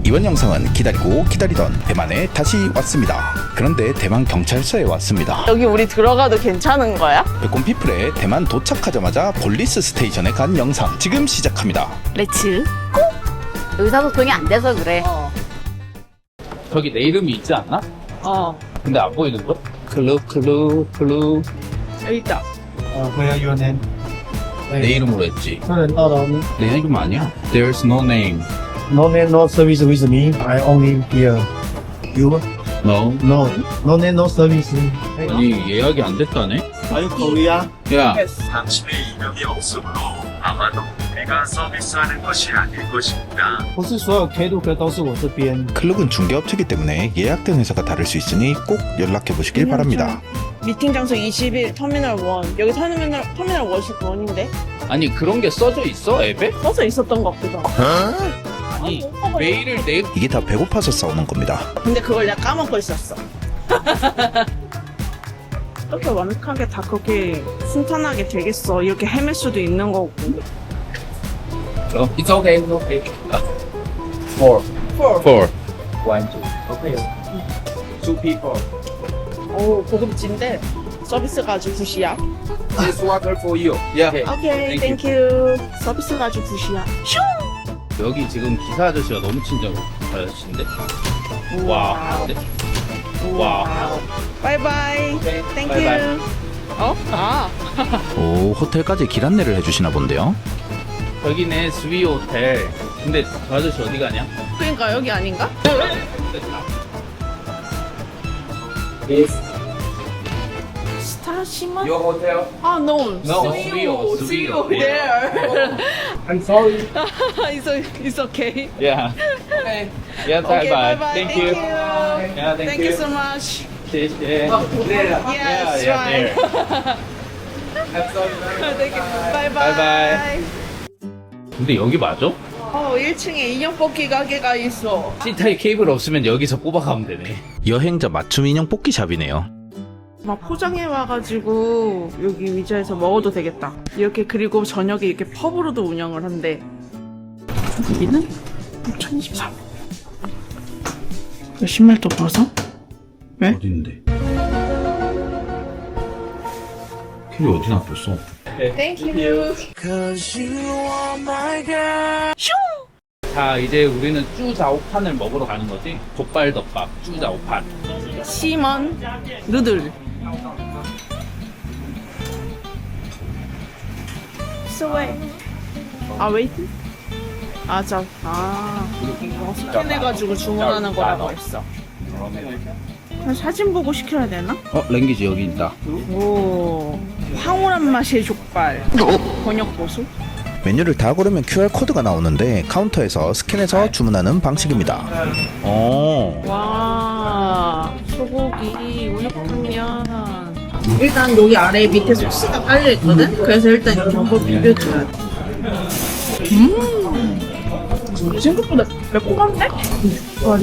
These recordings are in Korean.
이번 영상은 기다리고 기다리던 대만에 다시 왔습니다. 그런데 대만 경찰서에 왔습니다. 여기 우리 들어가도 괜찮은 거야? 백곰피플에 대만 도착하자마자 폴리스 스테이션에 간 영상 지금 시작합니다. 렛츠 고! 의사소통이 안 돼서 그래. 저기 내 이름이 있지 않나? 근데 안 보이는 거야? 클루. 여기 있다. Where are your name? 내 이름으로 했지. No 내 이름 아니야. There's no name. name, no service with me. I only here. You? No. No name, no service. 아니 예약이 안 됐다네. Are you Korea? 야, 당신의 이력이 없으므로 아마도 내가 서비스하는 것이 아닐 것입니다. 不是所有 K 路客都是我这边。 클룩은 중개업체이기 때문에 예약된 회사가 다를 수 있으니 꼭 연락해 보시길 바랍니다. 미팅 장소 21 터미널 1. 여기 터미널 1인데 아니 그런 게 써져 있어 앱에? 써서 있었던 것 같기도 하고. 아니 메일을 내. 이게 다 배고파서 싸우는 겁니다. 근데 그걸 내가 까먹고 있었어. 그렇게 완벽하게 다 그렇게 순탄하게 되겠어. 이렇게 헤맬 수도 있는 거고. It's okay. It's okay. Four. One, two. Okay. Two people. 오, 고급진데 서비스가 아주 굿이야. This water for you. Yeah. 오케이, Thank 땡큐. 서비스가 아주 굿이야. 슝! 여기 지금 기사 아저씨가 너무 친절 아저씨인데. 와. 네. 와. 바이바이. 땡큐. 바이바이. 오, 호텔까지 길 안내를 해주시나 본데요. 여기네 스위 호텔. 근데 저 아저씨 어디 가냐? 그러니까 여기 아닌가? 스타시만? Your hotel? 아, no. No, 스위오. 스위오. there. I'm sorry. it's okay. Yeah. Okay. Yeah, Okay, bye bye. bye-bye. Thank you. Yeah, Thank you so much. 谢谢。 Yes, yeah, right. there. Thank you. Bye Bye-bye. bye. 근데 여기 맞아? 1층에 인형 뽑기 가게가 있어. C타입 케이블 없으면 여기서 뽑아가면 되네. 여행자 맞춤 인형 뽑기 샵이네요. 막 포장해 와가지고 여기 의자에서 먹어도 되겠다. 이렇게 그리고 저녁에 이렇게 펍으로도 운영을 한대. 여기는 2023. 신발도 벗어? 왜? 어딘데? 캐리 어디 놔뒀어? Thank you. 자, 이제 우리는 쭈자오판을 먹으러 가는 거지? 족발덮밥, 쭈자오판. 시먼 누들. 스웨이. 아 웨이트? 스캔해가지고 주문하는 거라고 했어. 그냥 사진 보고 시켜야 되나? 랭귀지 여기 있다. 오, 황홀한 맛의 족발. 번역 보수? 메뉴를 다 고르면 QR코드가 나오는데 카운터에서 스캔해서 주문하는 방식입니다. 와, 소고기, 우육탕면. 일단 여기 아래 밑에 소스가 깔려 있거든. 그래서 일단 이거 비벼줘야 돼. 생각보다 매콤한데? 와,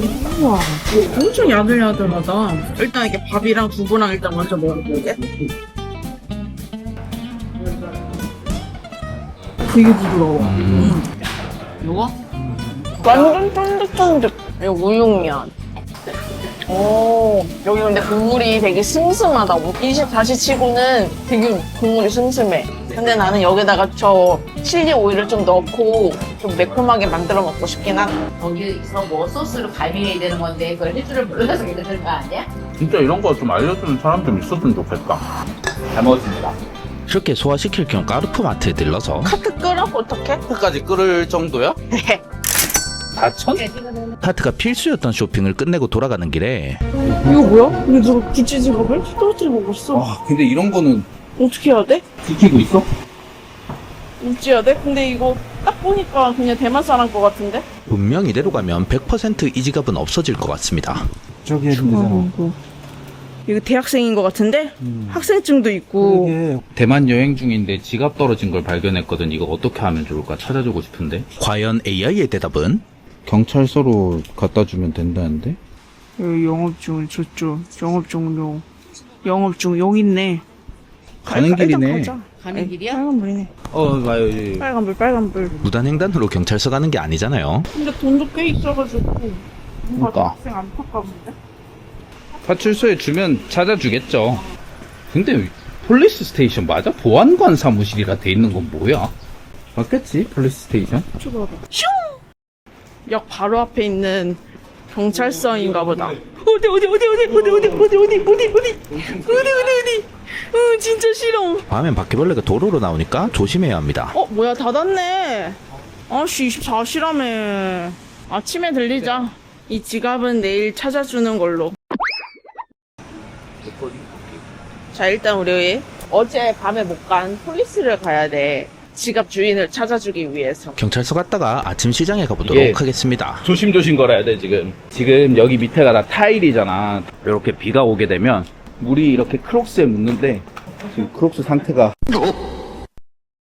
엄청 야들야들하다. 일단 이렇게 밥이랑 두부랑 일단 먼저 먹어볼게. 되게 부드러워. 이거? 완전 쫀득쫀득. 이거 우육면. 오, 여기 근데 국물이 되게 슴슴하다. 24시 치고는 되게 국물이 슴슴해. 근데 나는 여기다가 저 칠리 오일을 좀 넣고 좀 매콤하게 만들어 먹고 싶긴 하다. 거기서 뭐 소스를 가미해야 되는 건데 그걸 할 줄을 몰라서 그러는 거 아니야? 진짜 이런 거 좀 알려주는 사람 좀 있었으면 좋겠다. 잘 먹었습니다. 이렇게 소화시킬 겸 까르푸 마트에 들러서 카트 끓어? 어떡해? 카트까지 끓을 정도야? 네. 4천? 카트가 필수였던 쇼핑을 끝내고 돌아가는 길에 이거 뭐야? 이거 누가 구찌 지갑을 떨어뜨리고 먹었어. 와, 근데 이런 거는 어떻게 해야 돼? 지키고 있어? 어찌해야 돼? 근데 이거 딱 보니까 그냥 대만 사람 거 같은데? 분명 이대로 가면 100% 이 지갑은 없어질 것 같습니다. 저기 해주면 되잖아. 이거 대학생인 거 같은데? 학생증도 있고. 그게 대만 여행 중인데 지갑 떨어진 걸 발견했거든. 이거 어떻게 하면 좋을까 찾아주고 싶은데. 과연 AI의 대답은? 경찰서로 갖다 주면 된다는데? 여기 영업 중 저쪽 영업 종료. 영업 중 여기 있네. 가는 일단 길이네. 가자. 가는 길이야? 빨간불이네. 봐요. 빨간불. 무단횡단으로 경찰서 가는 게 아니잖아요. 근데 돈도 꽤 있어가지고 뭔가 그러니까. 학생 안타까운데? 파출소에 주면 찾아주겠죠. 근데 폴리스 스테이션 맞아? 보안관 사무실이라 돼 있는 건 뭐야? 맞겠지? 폴리스 스테이션? 슈! 역 바로 앞에 있는 경찰서인가 보다. 어디. 진짜 싫어. 밤엔 바퀴벌레가 도로로 나오니까 조심해야 합니다. 뭐야, 닫았네. 아씨, 24시라며. 아침에 들리자. 이 지갑은 내일 찾아주는 걸로. 자, 일단 우리 어제 밤에 못 간 폴리스를 가야 돼. 지갑 주인을 찾아주기 위해서. 경찰서 갔다가 아침 시장에 가보도록 이게- 하겠습니다. 조심조심 걸어야 돼 지금. 지금 여기 밑에가 다 타일이잖아. 이렇게 비가 오게 되면 물이 이렇게 크록스에 묻는데 지금 크록스 상태가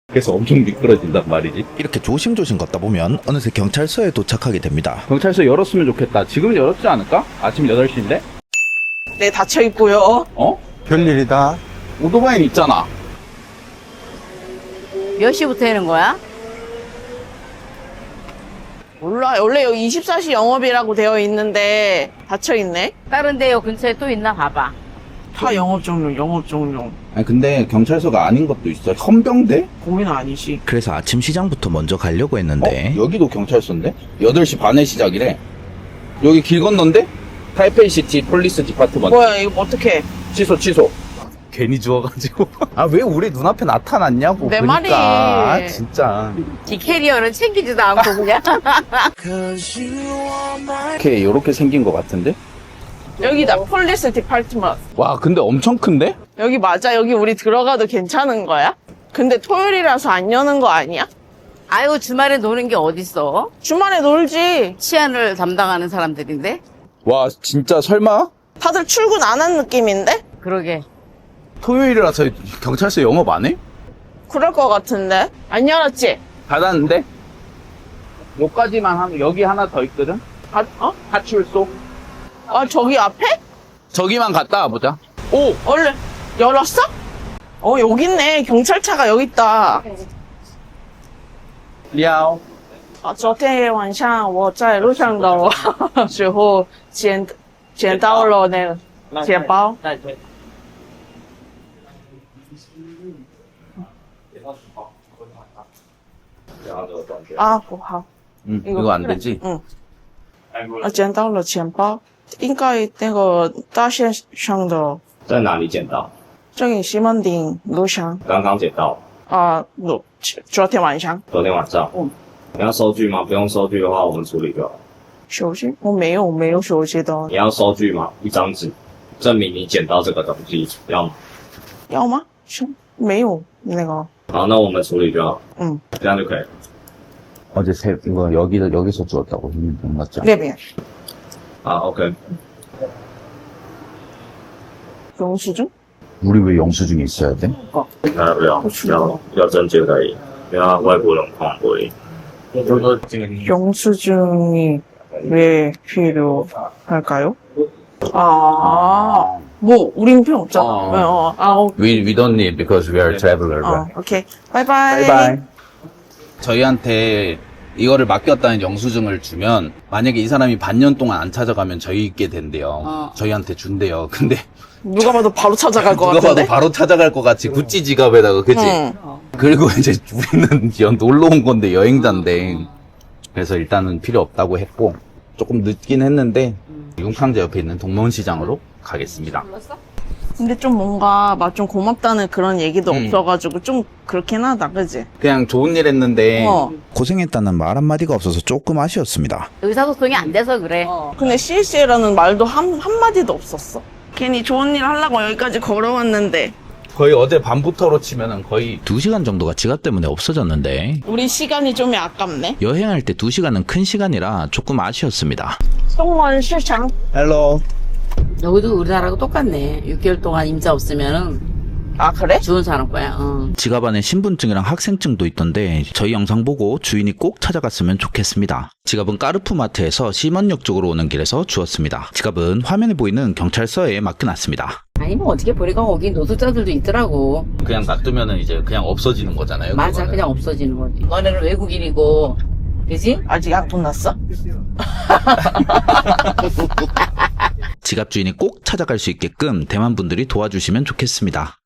그래서 엄청 미끄러진단 말이지. 이렇게 조심조심 걷다 보면 어느새 경찰서에 도착하게 됩니다. 경찰서 열었으면 좋겠다. 지금 열었지 않을까? 아침 8시인데? 네, 닫혀있고요. 어? 별일이다. 오토바이는 있잖아. 몇 시부터 하는 거야? 몰라. 원래 여기 24시 영업이라고 되어 있는데 닫혀있네. 다른 데요 근처에 또 있나 봐봐. 다 영업 종료. 아니 근데 경찰서가 아닌 것도 있어. 헌병대? 고민 아니지. 그래서 아침 시장부터 먼저 가려고 했는데 여기도 경찰서인데? 8시 반에 시작이래. 여기 길 건너인데? 타이페이시티 폴리스 디파트먼트. 뭐야, 이거 어떡해. 취소. 괜히 주워가지고. 아, 왜 우리 눈앞에 나타났냐고. 내 그러니까. 말이. 아, 진짜. 이 캐리어는 챙기지도 않고 그냥. 요렇게 생긴 것 같은데? 여기다, 폴리스 디파트먼트. 와, 근데 엄청 큰데? 여기 맞아? 여기 우리 들어가도 괜찮은 거야? 근데 토요일이라서 안 여는 거 아니야? 아유 주말에 노는 게 어딨어? 주말에 놀지. 치안을 담당하는 사람들인데? 와, 진짜 설마? 다들 출근 안 한 느낌인데? 그러게. 토요일이라서 경찰서 영업 안 해? 그럴 것 같은데? 안 열었지? 닫았는데? 요까지만 하면 여기 하나 더 있거든? 파출소? 저기 앞에? 저기만 갔다 와보자. 오! 원래 열었어? 여기 있네. 경찰차가 여기 있다. 撩昨天晚上我在路上的时候捡到了那个钱包。不好， 응, 이거 안 되지? 捡到了钱包，应该那个大线上的，在哪里捡到？这里西门町路上刚刚捡到，昨天晚上昨天晚上。你要收据吗？不用收据的话，我们处理就好。手机我没有手机的，你要收据吗？一张纸，证明你捡到这个东西，要吗？要吗？没有那个，好，那我们处理就好。这样就可以了。 어제 이거 여기서 주웠다고. 맞죠? 那边好，OK。永时钟 우리 왜 영수증이 있어야 돼? 要证件而已，不要外国人看而已。 영수증이 왜 필요할까요? 뭐 우린 필요 없잖아. We don't need because we are traveler. 오케이. 바이바이. 바이바이. 저희한테 이거를 맡겼다는 영수증을 주면 만약에 이 사람이 반년 동안 안 찾아가면 저희께 된대요. 저희한테 준대요. 근데 누가 봐도 바로 찾아갈 것 누가 같은데? 봐도 바로 찾아갈 것 같이 구찌 지갑에다가 그치? 응. 그리고 이제 우리는 놀러 온 건데 여행자인데 그래서 일단은 필요 없다고 했고 조금 늦긴 했는데 용창제 옆에 있는 동문시장으로 가겠습니다. 근데 좀 뭔가 막 좀 고맙다는 그런 얘기도 없어가지고 좀 그렇긴 하다, 그지? 그냥 좋은 일 했는데 고생했다는 말 한마디가 없어서 조금 아쉬웠습니다. 의사소통이 안 돼서 그래. 근데 CC라는 말도 한마디도 없었어. 괜히 좋은 일 하려고 여기까지 걸어왔는데 거의 어제 밤부터로 치면은 거의 2시간 정도가 지갑 때문에 없어졌는데 우리 시간이 좀 아깝네. 여행할 때 2시간은 큰 시간이라 조금 아쉬웠습니다. 송원 시장. 헬로 여기도 우리나라하고 똑같네. 6개월 동안 임자 없으면은 그래? 좋은 사람 거야. 지갑 안에 신분증이랑 학생증도 있던데 저희 영상 보고 주인이 꼭 찾아갔으면 좋겠습니다. 지갑은 까르푸마트에서 심원역 쪽으로 오는 길에서 주웠습니다. 지갑은 화면에 보이는 경찰서에 맡겨놨습니다. 아니면 어떻게 버리고 거기 노숙자들도 있더라고. 그냥 놔두면은 이제 그냥 없어지는 거잖아요. 맞아, 그거는. 그냥 없어지는 거지. 너네는 외국인이고, 그지? 아직 약 돈 났어? 지갑 주인이 꼭 찾아갈 수 있게끔 대만 분들이 도와주시면 좋겠습니다.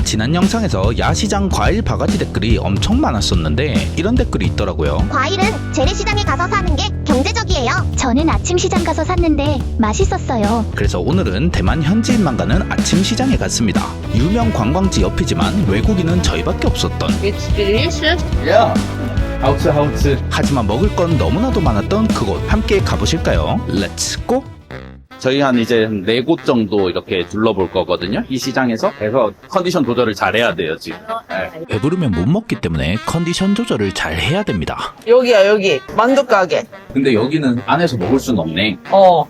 지난 영상에서 야시장 과일 바가지 댓글이 엄청 많았었는데 이런 댓글이 있더라고요. 과일은 재래시장에 가서 사는 게 경제적이에요. 저는 아침 시장 가서 샀는데 맛있었어요. 그래서 오늘은 대만 현지인만 가는 아침 시장에 갔습니다. 유명 관광지 옆이지만 외국인은 저희밖에 없었던, It's delicious. 야, 하우츠. 하지만 먹을 건 너무나도 많았던 그곳 함께 가보실까요? 렛츠 고! 저희 한 이제 4곳 정도 이렇게 둘러볼 거거든요. 이 시장에서. 그래서 컨디션 조절을 잘해야 돼요, 지금. 네. 배부르면 못 먹기 때문에 컨디션 조절을 잘 해야 됩니다. 여기야, 여기. 만두 가게. 근데 여기는 안에서 먹을 수는 없네.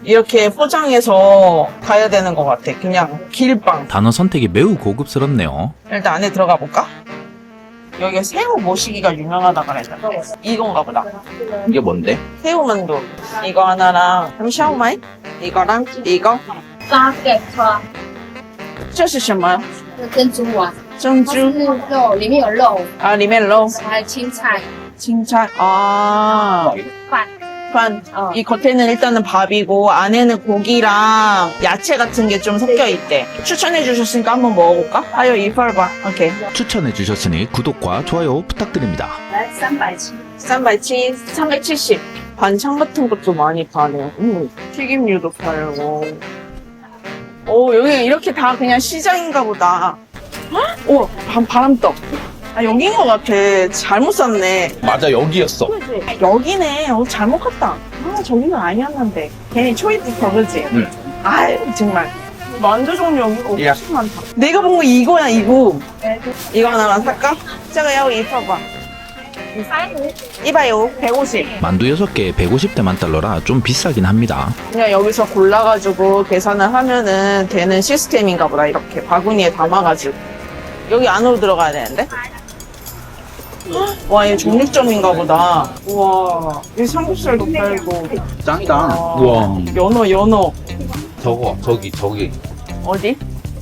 이렇게 포장해서 가야 되는 것 같아. 그냥 길빵. 단어 선택이 매우 고급스럽네요. 일단 안에 들어가 볼까? 여기가 새우 모시기가 유명하다 그랬는데 이건가 보다. 이게 뭔데? 새우만두. 이거 하나랑 샤오마이? 이거랑 이거? 八个花，这是什么?是珍珠丸，它是 珍珠. 肉，里面有肉， 아, 里面肉.还有青菜、 칭찬. 아, 饭。 판. 어. 이 겉에는 일단은 밥이고 안에는 고기랑 야채 같은 게 좀 섞여 있대. 추천해 주셨으니까 한번 먹어볼까? 아유, 이빨봐. 오케이. 추천해 주셨으니 구독과 좋아요 부탁드립니다. 来370， 370. 반찬 같은 것도 많이 파네요. 튀김류도 팔고. 오, 여기 이렇게 다 그냥 시장인가 보다. 헉? 오, 바람떡. 아, 여긴 것 같아. 잘못 샀네. 맞아, 여기였어. 여기네. 잘못 갔다. 아, 저기는 아니었는데. 괜히 초이부터, 그지? 응. 아유, 정말. 만두 종류 여기가 야. 엄청 많다. 내가 본 거 이거야, 이거. 이거 하나만 살까? 제가 야구 입어봐. 150. 150. 만두 6개에 150대만 달러라 좀 비싸긴 합니다. 그냥 여기서 골라가지고 계산을 하면은 되는 시스템인가 보다. 이렇게 바구니에 담아가지고. 여기 안으로 들어가야 되는데? 헉, 와, 얘 종류점인가 보다. 우와, 여기 삼겹살도 팔고. 짱이다. 우와. 연어. 저기. 어디?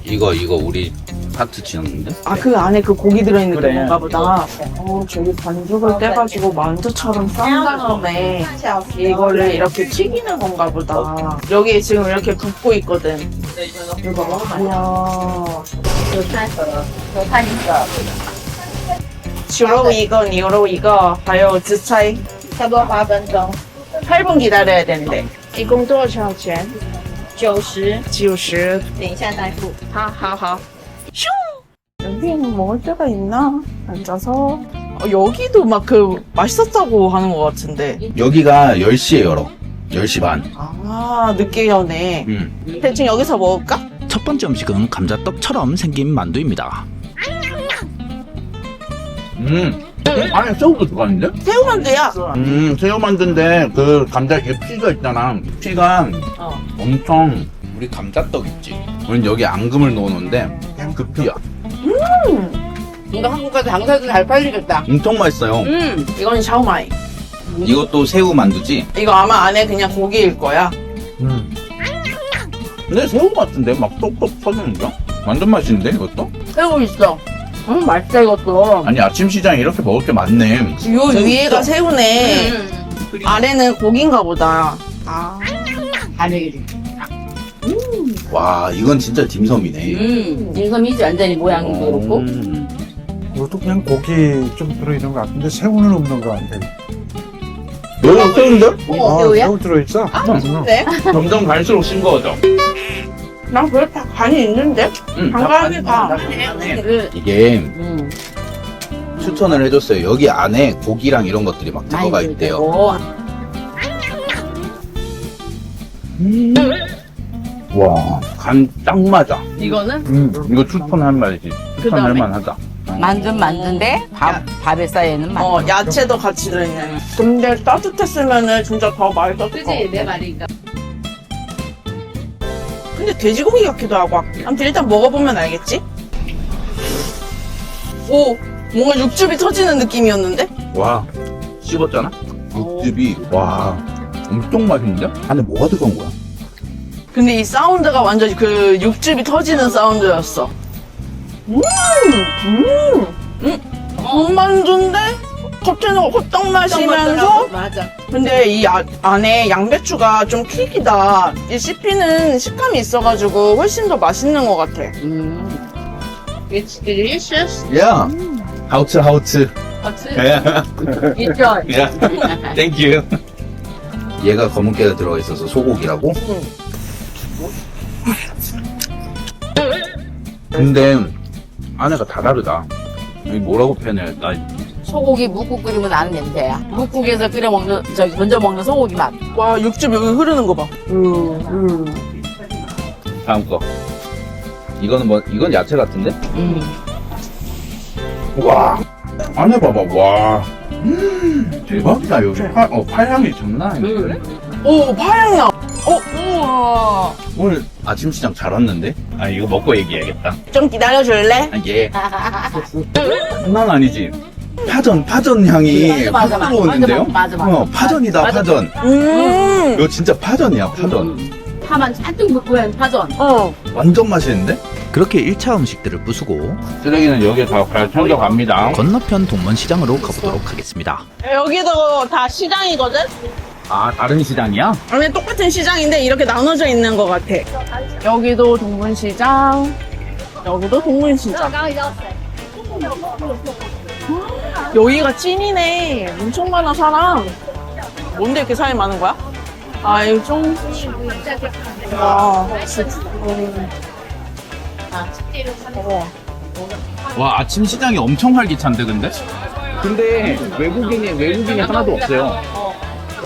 이거 우리 하트 지었는데? 아, 그 안에 그 고기 들어있는 그래. 건가 보다. 저기 반죽을 떼가지고 만두처럼 싼 다음에 이거를 이렇게 튀기는 건가 보다. 여기 지금 이렇게 굽고 있거든. 이거 먹어봐요. 有3盒，有看一个， 주로 이거, 니로 이거, 하여 즈차이. 差不多8分钟， 8분 기다려야 되는데. 이공 多少钱? 90， 90. 等一下再付。 하하하. 슝! 여기는 먹을 데가 있나? 앉아서. 여기도 막 맛있었다고 하는 것 같은데. 여기가 10시에 열어. 10시 반. 아, 늦게 여네. 대충 여기서 먹을까? 첫 번째 음식은 감자떡처럼 생긴 만두입니다. 안에 새우도 들어가는데? 새우만두야. 새우 만두인데 그 감자 위에 피가 있잖아. 피가 엄청 우리 감자떡 있지. 우린 여기 앙금을 넣어놓는데 그 피야. 이거 한국 가서 장사도 잘 팔리겠다. 엄청 맛있어요. 이건 샤오마이. 이것도 새우 만두지? 이거 아마 안에 그냥 고기일 거야. 근데 새우 같은데 막 똑똑 터지는데? 완전 맛있는데 이것도? 새우 있어. 맛있다, 이것도. 아니 아침 시장에 이렇게 먹을 게 많네. 요 위에가 새우네. 아래는 고기인가 보다. 아. 반응이지. 와 이건 진짜 딤섬이네. 인섬이지, 완전히 모양도 그렇고. 이것도 그냥 고기 좀 들어있는 것 같은데 새우는 없는 것 같아. 너무 새우인데? 새우야? 새우 들어있어? 네? 점점 갈수록 싱거워져. 난 그래 다 간이 있는데? 간간하게 다. 이게 추천을 해줬어요. 여기 안에 고기랑 이런 것들이 막 들어가 있대요. 와, 간 딱 맞아. 이거는? 이거 추천할 말이지. 추천할 만하다. 만두인데 밥에 쌓여있는 만두. 야채도 같이 들어있네. 근데 따뜻했으면은 진짜 더 맛있었을 것 같아. 내 말이니까. 근데 돼지고기 같기도 하고. 아무튼 일단 먹어보면 알겠지? 오! 뭔가 육즙이 터지는 느낌이었는데? 와, 씹었잖아? 육즙이, 와, 엄청 맛있는데? 안에 뭐가 들어간 거야? 근데 이 사운드가 완전 그 육즙이 터지는 사운드였어. 군만두인데 겉에는 호떡 맛이면서 맞아. 근데 이 안에 양배추가 좀 킥이다. 이 씹히는 식감이 있어가지고 훨씬 더 맛있는 것 같아. It's delicious. Yeah. 하우츠 하우츠. Enjoy. Yeah. Thank you. 얘가 검은깨가 들어가 있어서 소고기라고? 근데 안에가 다 다르다. 이게 뭐라고 표현해? 나 소고기 묵국 끓이면 나는 냄새야. 묵국에서 끓여 먹는 저기 먼저 먹는 소고기 맛. 와 육즙 여기 흐르는 거 봐. 다음 거. 이거는 뭐 이건 야채 같은데? 와 안에 봐봐 와 대박이다 여기 파향이 장난 아니네. 오 파향 나. 우와. 오늘 아침 시장 잘 왔는데? 아 이거 먹고 얘기해야겠다. 좀 기다려줄래? 아, 예. 장난 아니지? 파전 향이 맞아, 맞아. 확 들어오는데요? 맞아, 맞아. 파전이다 맞아. 파전. 이거 진짜 파전이야 파전. 파만 잔뜩 넣고 한 파전. 완전 맛있는데? 그렇게 1차 음식들을 부수고 쓰레기는 여기에 다 챙겨갑니다. 건너편 동문시장으로 가보도록 하겠습니다. 여기도 다 시장이거든? 아 다른 시장이야? 아니 똑같은 시장인데 이렇게 나눠져 있는 것 같아. 여기도 동문시장, 여기도 동문시장. 여기가 찐이네. 엄청 많아 사람. 뭔데 이렇게 사람이 많은 거야? 아 이거 좀. 와. 와 아침 시장이 엄청 활기찬데 근데? 근데 외국인이 하나도 없어요.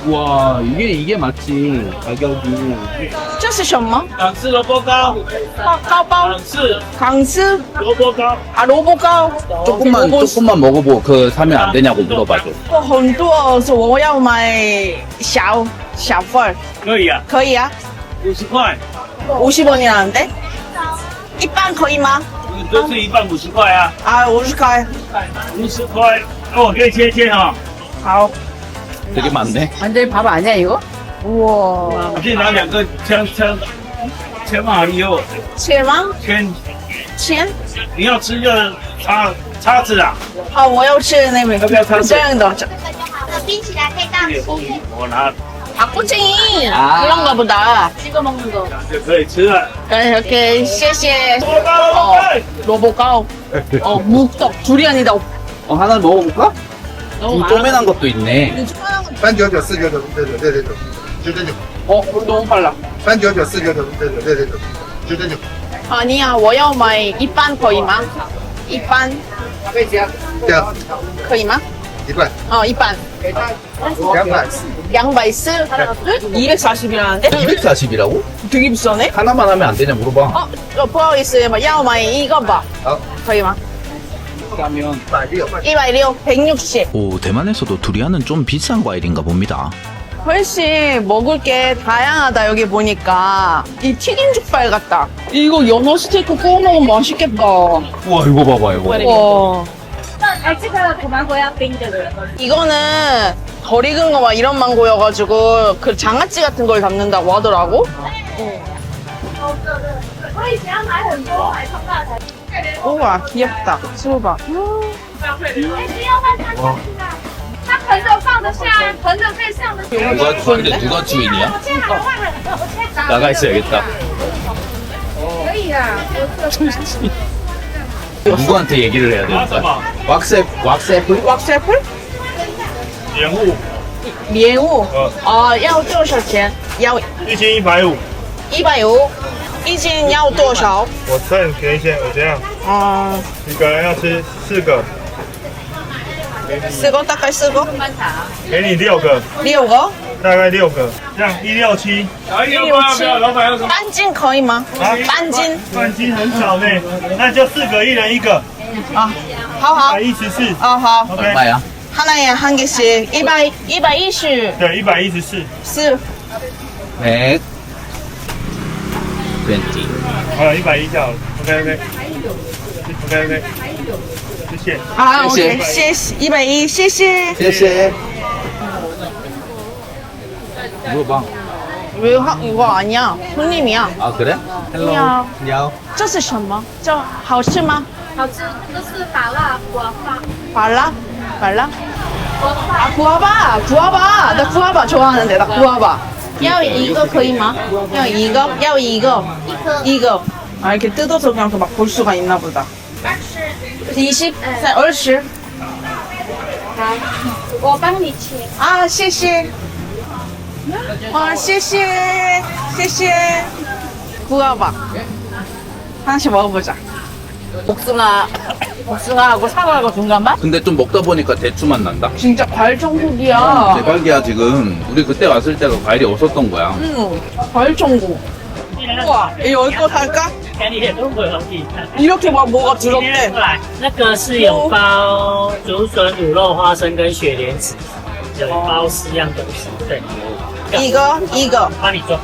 와 이게 맞지 가격이. 这是什么？港式萝卜糕，高包港式萝卜糕， 아 로보糕 조금만 먹어보고 그 사면 안 되냐고 물어봐줘. 很多是我要买小份儿可以啊，可以啊50块， 50원이라는데? 一半可以吗？都是一半50块啊， 아 50块 50块，那我可以切哈，好 되게 많네. 완전히 밥 아니야 이거? 우와 我可以拿2个切完以后切吗？圈，切你要吃就叉子啊，啊我要吃那个要不要叉子这？样的冰起来可以当吃。我拿 닭꼬치 아. 이런가 보다 찍어 먹는 거. 就可以吃了。 이렇게 谢谢 萝卜糕，萝卜糕。 로보糕묵떡 두리안이다 하나 먹어볼까? 너무 많아. 쪼매난 것도 있네. 399、499、599、999、너무 빨라 399、499、599、999。 아니야 我要买一半可以吗？一半这样可以吗？一半一半240。 240이라는데? 240이라고? 되게 비싸네? 하나만 하면 안 되냐 물어봐. 不好意思要买一个吧好，可以吗？ 그러면 160。 160 160 오, 대만에서도 두리안은 좀 비싼 과일인가 봅니다. 훨씬 먹을 게 다양하다 여기 보니까 이 튀김 족발 같다 이거 연어 스테이크 구워 먹으면 맛있겠다 우와 이거 봐봐 이거. 와 哎，这个土芒果要冰的了。 이거는 덜 익은 거 막 이런 망고여가지고 그 장아찌 같은 걸 담는다고 하더라고 所以只要买很多，买超大才。 우와 귀엽다 수박 哎，不要放它进去啊！它盆着放得下，盆着可以上得去。 근데 누가 주인이야? 나가 있어야겠다. 可以啊， 누구한테 얘기를 해야 拿什 되는가? 么？ 왁세플? 왁스애플? 莲雾，莲雾要多少钱？要1150。 150一斤要多少？我算便宜些，我这样，一个人要吃4个， 4个大概4个给你6个， 6个大概6个，这样167。要老板要什么？半斤可以吗？啊半斤半斤很少呢，那就4个，一人1个，好好114。好 OK， 얼마야? 하나에 한 개씩 120对，114。 100 20. 好了，110就好了。OK， 谢谢。啊 OK 谢谢110谢谢 谢谢. 물어봐. 왜 이거 아니야? 손님이야. 아 그래? 헬로. 안녕. 안녕. 这是什么?这好吃吗?好吃，这个是打蜡果发， 발라? 발라? 果发 아 구아바, 구아바. 나 구아바 좋아하는데 나 구아바. 要一个可以吗?要一个,要一个,一个. 아 이렇게 뜯어서 그냥 막 볼 수가 있나 보다. 20, 20. 来，我帮你切。 아, 谢谢. 아, 谢谢. 谢谢. 구아바. 하나씩 먹어보자. 복숭아하고 사과하고 중간 맛? 근데 좀 먹다 보니까 대추맛 난다. 진짜 과일 천국이야. 대박이야 지금. 우리 그때 왔을 때가 과일이 없었던 거야. 과일 천국. 우와, 이 여기 거 살까? 이렇게 막 뭐가 들었대. 那个是有包竹笋、卤肉、花生跟雪莲子，有包4样东西。对， 이거. 帮你做。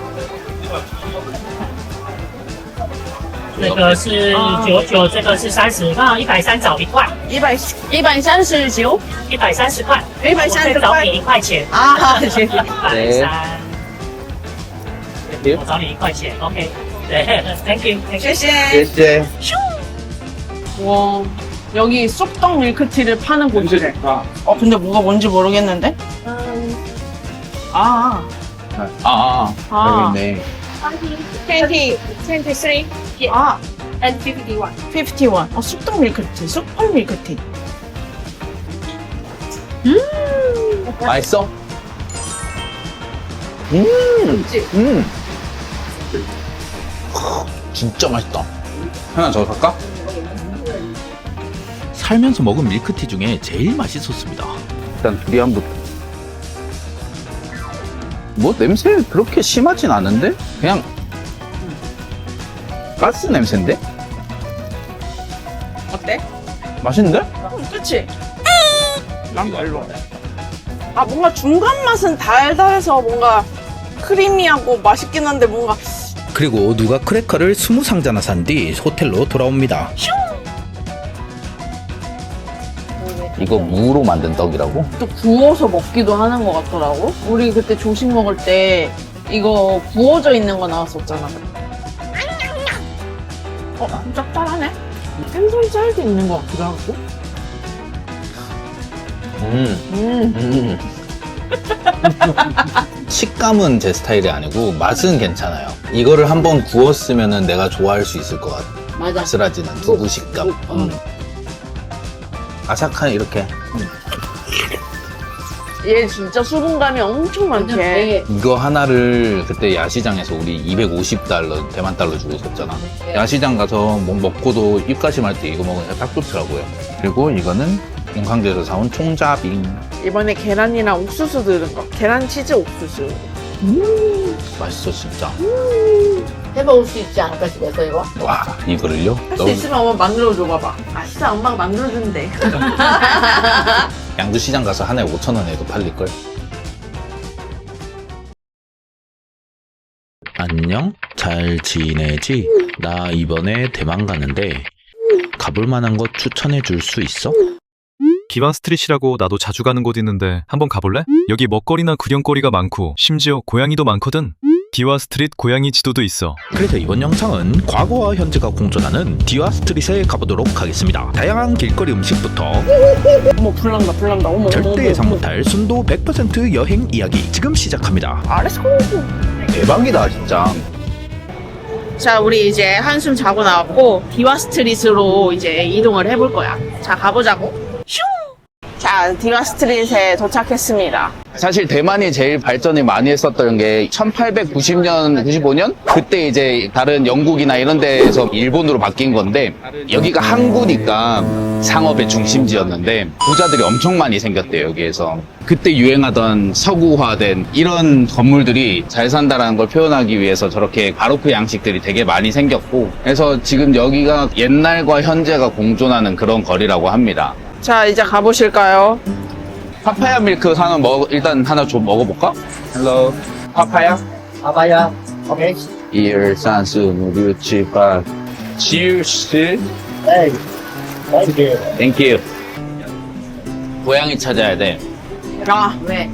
这个是99，这个是30，刚好130找1块， 139? 130块， 130我再找你1块钱。 아, 谢谢. 130，我找你1块钱，OK。对，Thank you。 谢谢. 쎄. 와, 여기 쑥떡 밀크티를 파는 곳이래. 근데 뭐가 뭔지 모르겠는데? 아. 여기 있네. 20, 23 아, and 51. 51. 쑥떡 밀크티, 쑥펄 밀크티. 맛있어? 진짜 맛있다. 하나 더 살까? 살면서 먹은 밀크티 중에 제일 맛있었습니다. 일단 두리안부터. 뭐 냄새 그렇게 심하진 않은데? 그냥 가스 냄새인데? 어때? 맛있는데? 그치? 난 별로. 아, 뭔가 중간 맛은 달달해서 뭔가 크리미하고 맛있긴 한데 뭔가 그리고 누가 크래커를 20상자나 산 뒤 호텔로 돌아옵니다. 이거 무로 만든 떡이라고? 또 구워서 먹기도 하는 것 같더라고. 우리 그때 조식 먹을 때 이거 구워져 있는 거 나왔었잖아. 짭짤하네. 생선 쌀도 있는 것 같기도 하고. 식감은 제 스타일이 아니고 맛은 괜찮아요. 이거를 한번 구웠으면 내가 좋아할 수 있을 것 같아. 맞아. 아슬아지는 두부 식감. 아삭한 이렇게. 얘 진짜 수분감이 엄청 많지. 되게 이거 하나를 그때 야시장에서 우리 250달러, 대만 달러 주고 샀잖아. 야시장 가서 뭐 먹고도 입가심할 때 이거 먹으니까 딱 좋더라고요. 그리고 이거는 용강제에서 사온 총자빙. 이번에 계란이랑 옥수수 들은 거. 계란 치즈 옥수수. 맛있어 진짜. 해먹을 수 있지 않을까 싶어서 이거. 와 이거를요? 할 수 있으면 엄마 만들어줘 봐봐. 진짜 엄마가 만들어준대. 양주시장 가서 하나에 5,000원에도 팔릴걸. 안녕? 잘 지내지? 나 이번에 대만 가는데 가볼 만한 곳 추천해 줄 수 있어? 기반 스트릿이라고 나도 자주 가는 곳 있는데 한번 가볼래? 여기 먹거리나 구경거리가 많고 심지어 고양이도 많거든. 디와 스트릿 고양이 지도도 있어. 그래서 이번 영상은 과거와 현재가 공존하는 디와 스트릿에 가보도록 하겠습니다. 다양한 길거리 음식부터 어머 불난다. 어머. 절대 예상 못할 순도 100% 여행 이야기 지금 시작합니다. 렛츠고. 대박이다 진짜. 자, 우리 이제 한숨 자고 나왔고 디와 스트릿으로 이제 이동을 해볼 거야. 자, 가보자고. 슝! 자, 디와 스트릿에 도착했습니다. 사실 대만이 제일 발전이 많이 했었던 게 1890년, 95년? 그때 이제 다른 영국이나 이런 데에서 일본으로 바뀐 건데 여기가 항구니까 상업의 중심지였는데 부자들이 엄청 많이 생겼대요, 여기에서. 그때 유행하던 서구화된 이런 건물들이 잘 산다라는 걸 표현하기 위해서 저렇게 바로크 양식들이 되게 많이 생겼고 그래서 지금 여기가 옛날과 현재가 공존하는 그런 거리라고 합니다. 자, 이제 가보실까요? 파파야 밀크 하나 일단 하나 좀 먹어볼까? 헬로 파파야? 파파야, OK。 1, 2, 3, 4, 5, 6, 7, 8 Cheers. 네. 맛있게. Thank you. 고양이 찾아야 돼. 야, 왜?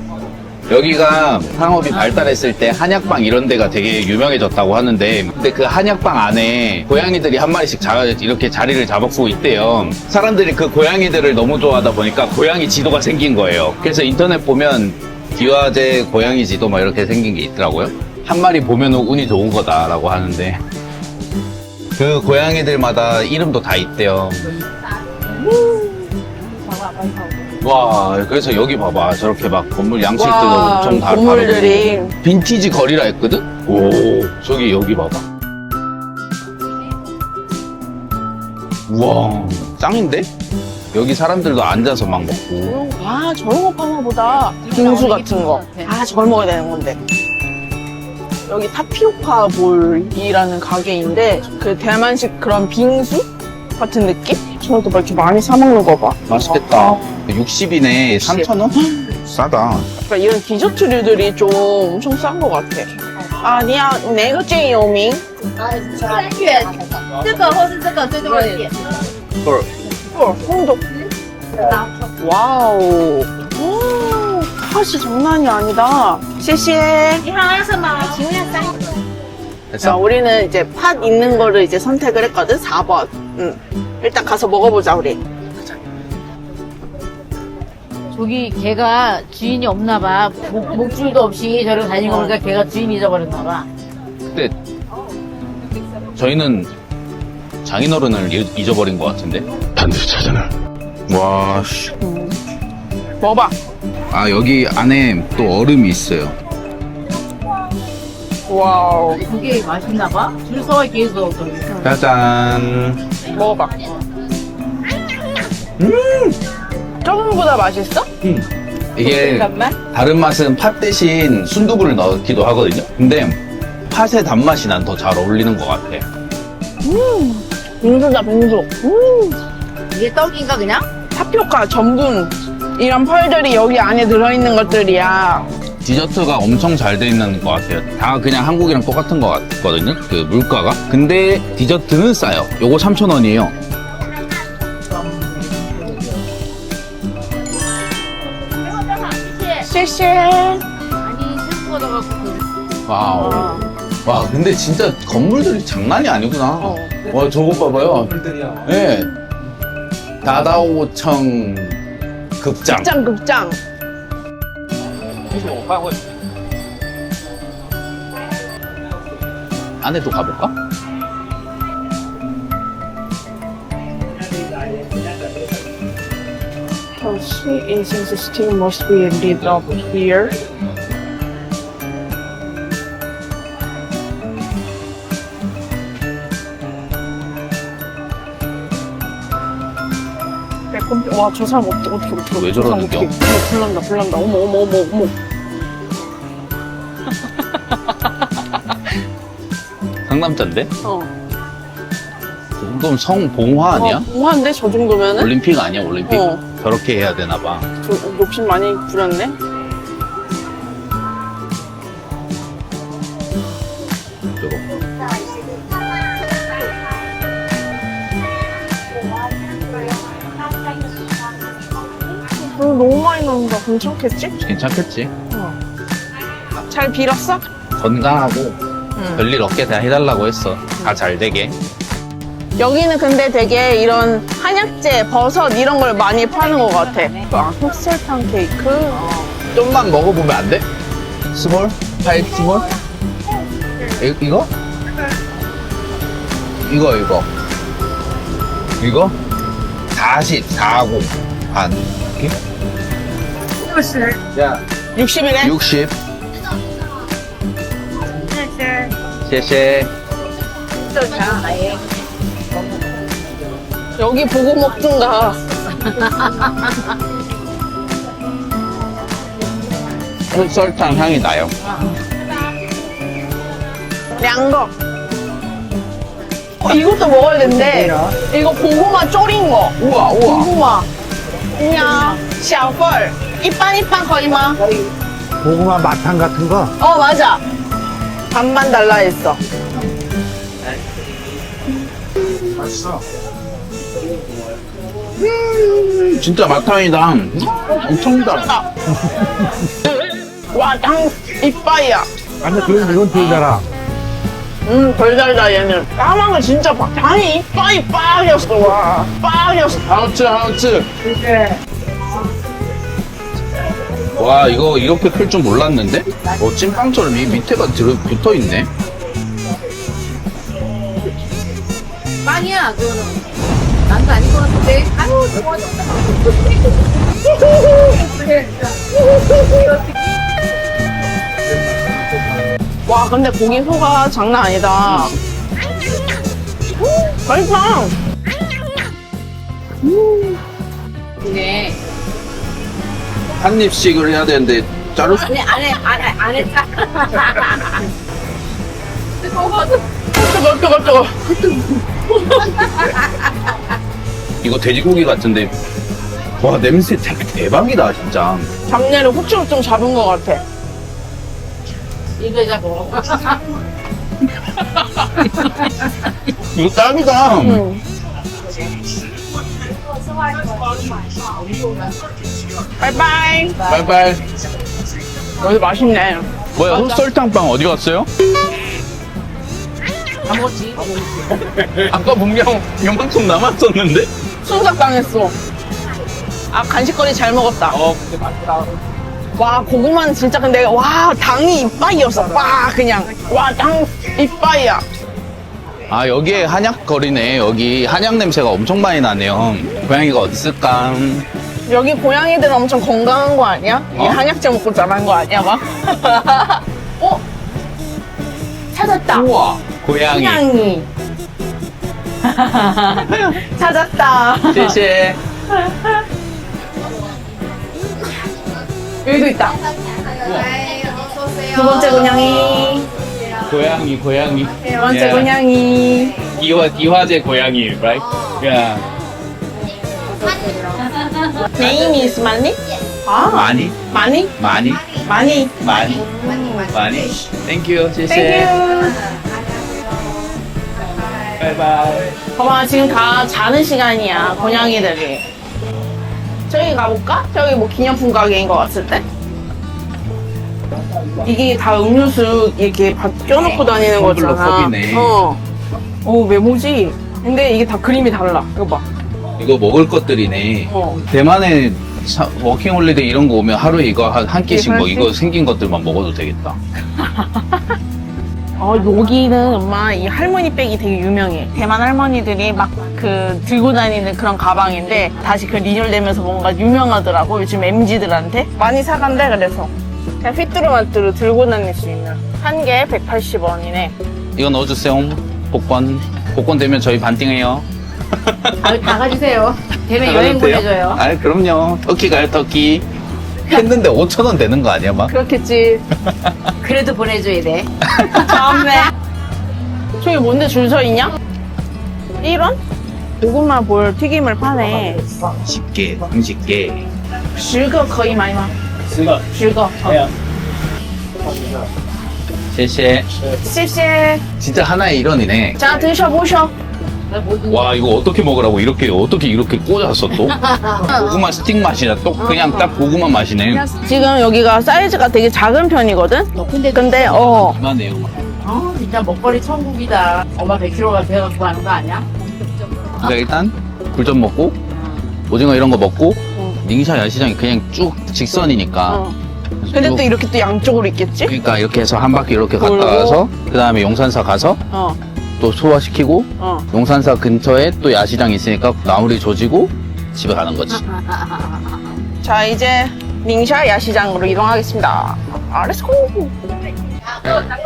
여기가 상업이 발달했을 때 한약방 이런 데가 되게 유명해졌다고 하는데, 근데 그 한약방 안에 고양이들이 한 마리씩 이렇게 자리를 잡고 있대요. 사람들이 그 고양이들을 너무 좋아하다 보니까 고양이 지도가 생긴 거예요. 그래서 인터넷 보면 기와제 고양이 지도 막 이렇게 생긴 게 있더라고요. 한 마리 보면 운이 좋은 거다라고 하는데, 그 고양이들마다 이름도 다 있대요. 와, 그래서 여기 봐봐. 저렇게 막 건물 양식들도 와, 엄청 다 건물들이. 다르고. 빈티지 거리라 했거든? 오, 저기 여기 봐봐. 우와, 짱인데? 여기 사람들도 앉아서 막 먹고. 와, 저런 거 파나 보다. 빙수 같은 거. 아, 저걸 먹어야 되는 건데. 여기 타피오카 볼이라는 가게인데, 그 대만식 그런 빙수 같은 느낌? 저것도 막 이렇게 많이 사먹는 거 봐. 맛있겠다. 60이네. 3,000원? 싸다. 그러니까 이런 디저트류들이 좀 엄청 싼 거 같아. 아, 你要哪个最有名？这个或是这个最多一点。 홍도. 와우. 오, 팥이 장난이 아니다. 谢谢.你好，要什么？请问3个。 자, 우리는 이제 팥 있는 거를 이제 선택을 했거든. 4번. 일단 가서 먹어보자, 우리. 저기 걔가 주인이 없나 봐. 목줄도 없이 저를 다니고 보니까 걔가 주인 잊어버렸나 봐. 근데 저희는 장인어른을 잊어버린 것 같은데? 반드시 찾아내. 와, 씨. 먹어봐. 아, 여기 안에 또 얼음이 있어요. 와우. 그게 맛있나 봐. 줄 서서 계속. 짜잔. 먹어봐. 저번보다 맛있어? 이게 다른 맛은 팥 대신 순두부를 넣기도 하거든요. 근데 팥의 단맛이 난 더 잘 어울리는 것 같아. 빙수다, 빙수. 이게 떡인가 그냥? 타피오카, 전분. 이런 펄들이 여기 안에 들어있는 것들이야. 디저트가 엄청 잘 돼 있는 것 같아요. 다 그냥 한국이랑 똑같은 것 같거든요. 그 물가가. 근데 디저트는 싸요. 요거 3,000원이에요. 쎄쎄. 아니 슬프가 넣어갖고. 와우. 와, 근데 진짜 건물들이 장난이 아니구나. 와, 저거 봐봐요. 예. 다다오청 극장. 극장. 안에도 가볼까? She incense still must be lit up here. 와, 저 사람 어떻게. 왜 저러는겨? 불난다. 어머. 상남자인데? 어. 그 정도면 성봉화 아니야? 봉화인데, 저 정도면은? 올림픽 아니야, 올림픽? 어. 저렇게 해야 되나 봐. 저 욕심 많이 부렸네? 저거. 너무 많이 나온다. 괜찮겠지? 괜찮겠지? 잘 빌었어? 건강하고 별일 없게 다 해달라고 했어. 다 잘 되게. 여기는 근데 되게 이런 한약재, 버섯 이런 걸 많이 파는 것 같아. 흑설탕 케이크. 좀만 먹어보면 안 돼? 스몰? 파이 스몰? 이거? 이거? 40, 40, 반. 이렇게? 60이래? 60. 谢谢. 여기 보고 먹든가. 흑설탕 향이 나요. 량거. 이것도 먹어야 된대. 이거 고구마 졸인 거. 우와. 고구마. 그냥 小份儿. 이빵 거의吗? 고구마 마탕 같은 거? 어, 맞아. 반반 달라 했어. 진짜 마탕이다. 엄청 달아. 와, 당 이빠이야. 아니, 이건 들잖아. 덜 달다, 얘는. 까망은 진짜 막 당이 이빠이 빠졌어, 와. 빠졌어. 하우츠 하우츠. 와 이거 이렇게 클 줄 몰랐는데? 찐빵처럼 이 밑에가 붙어 있네. 빵이야, 그거는. 난도 아닌 것 같은데. 아유, 좋아. 와, 근데 고기 소가 장난 아니다. 맛있다. 네. 한 입씩을 해야 되는데 자를 수. 안 했다. 뜨거. 이거 돼지고기 같은데. 와 냄새 되게 대박이다 진짜. 잡내를 후추로 좀 잡은 것 같아. 이거 잡고. 이거 딱이다. 바이바이. 빨빨. 여기 맛있네. 뭐야 흑설탕빵 어디 갔어요? 다 먹었지? 아까 분명 요만큼 남았었는데. 순삭당했어. 아, 간식거리 잘 먹었다. 근데 맛있다. 와, 고구마는 진짜 근데, 와, 당이 이빠이였어. 와, 그냥. 와, 당 이빠이야. 아 여기에 한약 거리네. 여기 한약 냄새가 엄청 많이 나네요. 고양이가 어디 있을까? 여기 고양이들은 엄청 건강한 거 아니야? 이 한약재 먹고 자란 거 아니야, 막? 어? 찾았다. 우와 고양이. 고양이. 찾았다.谢谢. 여기도 있다. 두 번째 고양이. 고양이. 세 번째 고양이. 기화제 고양이, right? Yeah. Name is Mani? 아, 많이. Mani? 많이. Mani. Thank you. 谢谢. Thank you. 바이바이. 봐봐, 지금 다 자는 시간이야, 고양이들이. 저기 가볼까? 저기 뭐 기념품 가게인 것 같은데? 이게 다 음료수 이렇게 껴놓고 다니는 텀블러 거잖아. 컵이네. 메모지? 근데 이게 다 그림이 달라. 이거 봐. 이거 먹을 것들이네. 대만에 워킹홀리데이 이런 거 오면 하루에 이거 한 끼씩 뭐 이거 생긴 것들만 먹어도 되겠다. 여기는 엄마 이 할머니 백이 되게 유명해. 대만 할머니들이 막 그 들고 다니는 그런 가방인데 다시 그 리뉴얼되면서 뭔가 유명하더라고. 요즘 MZ들한테 많이 사간대. 그래서 그냥 휘뚜루마뚜루 들고 다닐 수 있는 한 개에 180원이네. 이거 넣어주세요. 복권 되면 저희 반띵해요. 다 가주세요. 되면 여행 보내줘요. 아 그럼요. 터키 가요 터키. 했는데 5,000원 되는 거 아니야 막? 그렇겠지. 그래도 보내줘야 돼. 다음에 저기 뭔데 줄 서 있냐? 1원? 고구마 볼 튀김을 파네. 10개, 30개. 10거 거의 많이 나. 10거. 10거.谢谢. 谢谢. 진짜 하나에 1원이네. 자, 드셔보셔. 와 이거 어떻게 먹으라고 이렇게 꽂았어 또? 고구마 스틱 맛이야 또 그냥 딱 고구마 맛이네. 지금 여기가 사이즈가 되게 작은 편이거든? 근데 이만해요. 진짜 먹거리 천국이다. 엄마 100kg가 돼가지고 하는 거 아니야? 그러니까 일단 굴전 먹고 오징어 이런 거 먹고 닝샤 야시장이 그냥 쭉 직선이니까. 근데 쭉 또 이렇게 또 양쪽으로 있겠지? 그러니까 이렇게 해서 한 바퀴 이렇게 갔다 돌고. 와서 그 다음에 용산사 가서 또 소화시키고 용산사 근처에 또 야시장 있으니까 나물이 조지고 집에 가는 거지. 자, 이제 닝샤 야시장으로 이동하겠습니다. 렛츠고!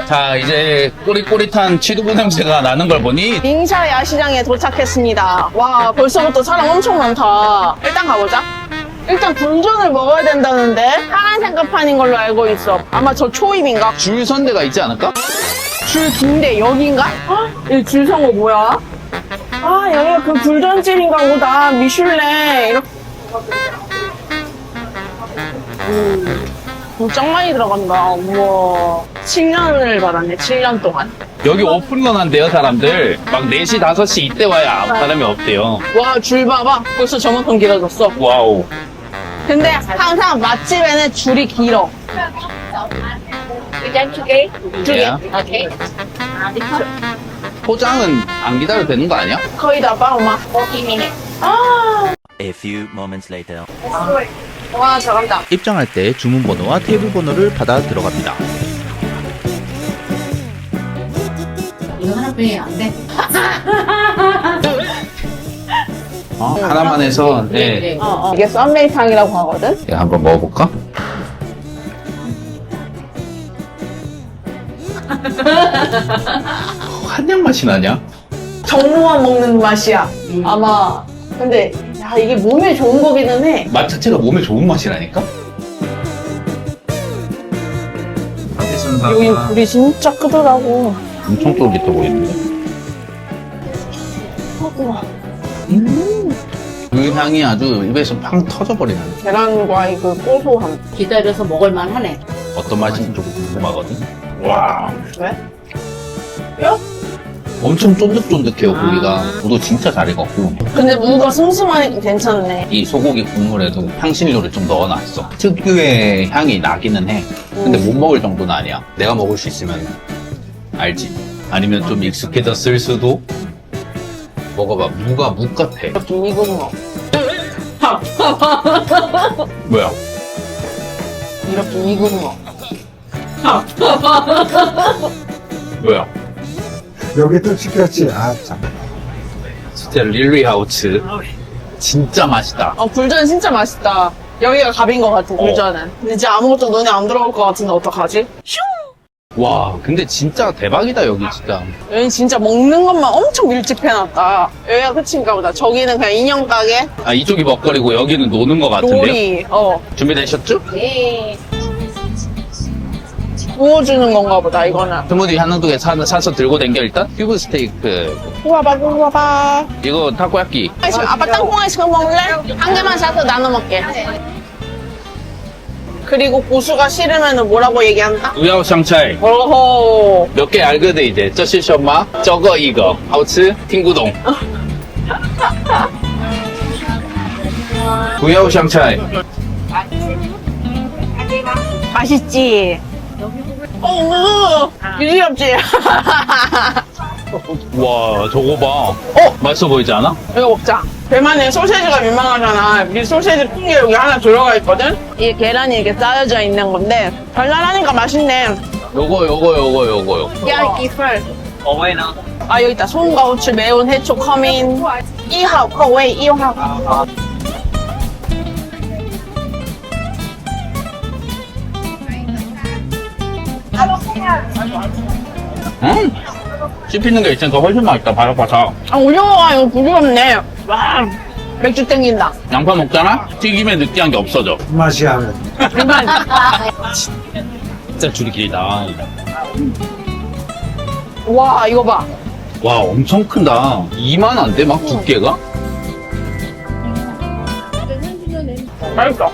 자 이제 꼬릿꼬릿한 취두부 냄새가 나는 걸 보니 닝샤 야시장에 도착했습니다. 와, 벌써부터 사람 엄청 많다. 일단 가보자. 일단 굴전을 먹어야 된다는데 파란색 끝판인 걸로 알고 있어. 아마 저 초입인가? 줄 선 데가 있지 않을까? 줄 긴데 여긴가? 이 줄 선 거 뭐야? 아, 여기가 그 굴전집인가 보다. 미슐랭. 이렇게. 짱 많이 들어간다. 우와. 7년을 받았네, 7년 동안. 여기 오픈런 한대요 사람들. 막 4시 5시 이때 와야 아무 사람이 없대요. 와, 줄 봐봐. 벌써 저만큼 길어졌어. 와우. 근데 항상 맛집에는 줄이 길어. 두 개. 예. 오케이. 포장은 안 기다려도 되는 거 아니야? 거의 다 빠오마. A few moments later. 와, 잘한다. 입장할 때 주문번호와 테이블 번호를 받아 들어갑니다. 이거 하나뿐이 안 돼. 하나만 해서 네. 이게 썸메이탕이라고 하거든? 야, 한번 먹어볼까? 한약 맛이 나냐? 정로만 먹는 맛이야. 아마. 근데, 야, 이게 몸에 좋은 거기는 해. 맛 자체가 몸에 좋은 맛이라니까? 여기 불이 진짜 크더라고. 엄청 쫄깃해 보이는데? 그 향이 아주 입에서 팡 터져버리는 계란과 그 고소함. 기다려서 먹을만 하네. 어떤 맛인지 조금 궁금하거든? 와, 왜? 뼈? 엄청 쫀득쫀득해요 고기가. 무도 진짜 잘 익었고 근데 무가 슴슴하니까 괜찮네. 이 소고기 국물에도 향신료를 좀 넣어놨어. 특유의 향이 나기는 해. 근데 못 먹을 정도는 아니야. 내가 먹을 수 있으면 알지. 아니면 좀 익숙해졌을 수도. 먹어봐. 무가 무 같아. 좀 익은 거. 뭐야? 이렇게 익은 거. 뭐야? 여기도 시켰지. 아, 참. 진짜 릴리하우츠. 진짜 맛있다. 굴전 진짜 맛있다. 여기가 갑인 것 같아, 굴전은. 근데 진짜 아무것도 눈에 안 들어올 것 같은데 어떡하지? 와, 근데 진짜 대박이다 여기 진짜. 여기 진짜 먹는 것만 엄청 밀집해놨다. 여기가 끝인가 보다. 저기는 그냥 인형 가게? 아, 이쪽이 먹거리고 여기는 노는 것 같은데요? 놀이. 준비되셨죠? 네. 구워주는 건가 보다, 이거는. 스무디 한두 개 사서 들고 댕겨 일단. 큐브 스테이크. 구워봐, 구워봐. 이거 타코야끼. 아빠 땅콩 아이스크림 먹을래? 한 개만 사서 나눠 먹게. 그리고 고수가 싫으면 뭐라고 얘기한다? 우야오 샹차이. 오호. 몇 개 알거든 이제. 这是什么? 저거 이거. 好吃? 팅구동. 우야오 샹차이. 맛있지? 유지없지? 와, 저거 봐. 맛있어 보이지 않아? 이거 먹자. 대만에 소세지가 유명하잖아. 이 소세지 큰 게 여기 하나 들어가 있거든? 이 계란이 이렇게 쌓여져 있는 건데, 달달하니까 맛있네. 요거. 야, 이펄. 아, 여기 있다. 소금과 후추, 매운 해초, 커민. 1号口味 1号. 씹히는 게 있으니까 훨씬 맛있다. 바삭바삭. 아, 오징어가 이거 부드럽네. 와, 맥주 땡긴다. 양파 먹잖아? 튀김에 느끼한 게 없어져. 맛이 안 나. 진짜 줄이 길다. 와, 이거 봐. 와, 엄청 큰다. 2만 안 돼? 막 두께가? 맛있어.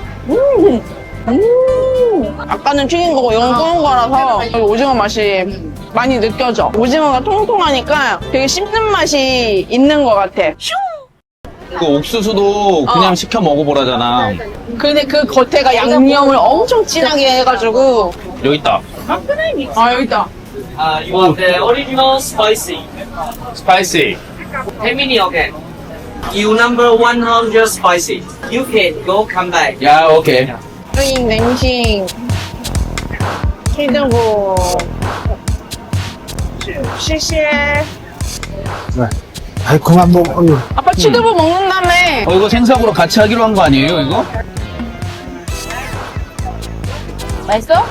아까는 튀긴 거고 이건 구운 거라서 여기 오징어 맛이 많이 느껴져. 오징어가 통통하니까 되게 씹는 맛이 있는 것 같아. 그 옥수수도 그냥 시켜 먹어보라잖아. 근데 그 겉에가 양념을 엄청 진하게 해가지고. 여기 있다. 아, 여기 있다. You want the original spicy. 스파이시. Hamini okay. You number 100 spicy. You can go come back. 야, 오케이. 여기 냉싱. 치즈볼. 谢谢. 달콤한 뭐, 아빠 치즈볼 먹는다며. 이거 생사구로 같이 하기로 한 거 아니에요, 이거? 맛있어?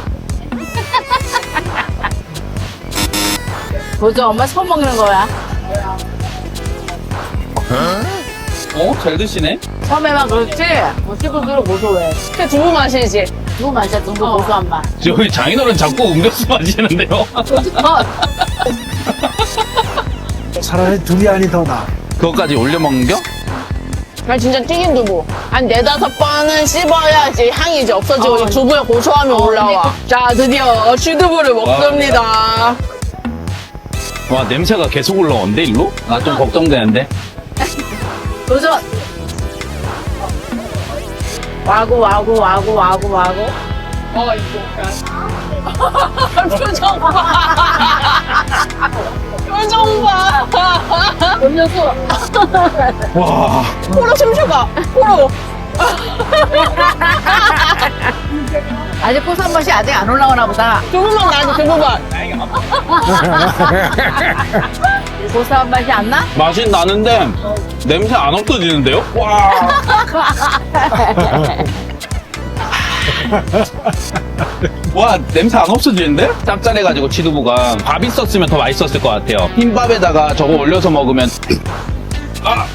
보자, 엄마 처음 먹는 거야. 잘 드시네? 처음에만 그렇지? 뭐 씹을수록 고소해. 그 두부 맛이지. 두부 맛이야, 두부 고소한 맛. 저희 장인어른 자꾸 음료수 마시는데요? 차라리 두리안이 더 나아. 그거까지 올려 먹는겨? 나 진짜 튀긴 두부. 한 4-5번은 씹어야지 향이 이제 없어지고 이 두부의 고소함이 올라와. 자, 드디어 취두부를 먹습니다. 와, 냄새가 계속 올라오는데, 일로? 나 좀 걱정되는데. 도전! 와구. 이거. 표정 봐. 표정 봐. 음료수. 와. 코로 숨쉬어가. 코로. 아직 고소한 맛이 아직 안 올라오나 보다. 두부만 나지 두부만. 고소한 맛이 안 나? 맛이 나는데 냄새 안 없어지는데요? 와. 와, 냄새 안 없어지는데? 짭짤해가지고 치두부가 밥 있었으면 더 맛있었을 것 같아요. 흰밥에다가 저거 올려서 먹으면 아!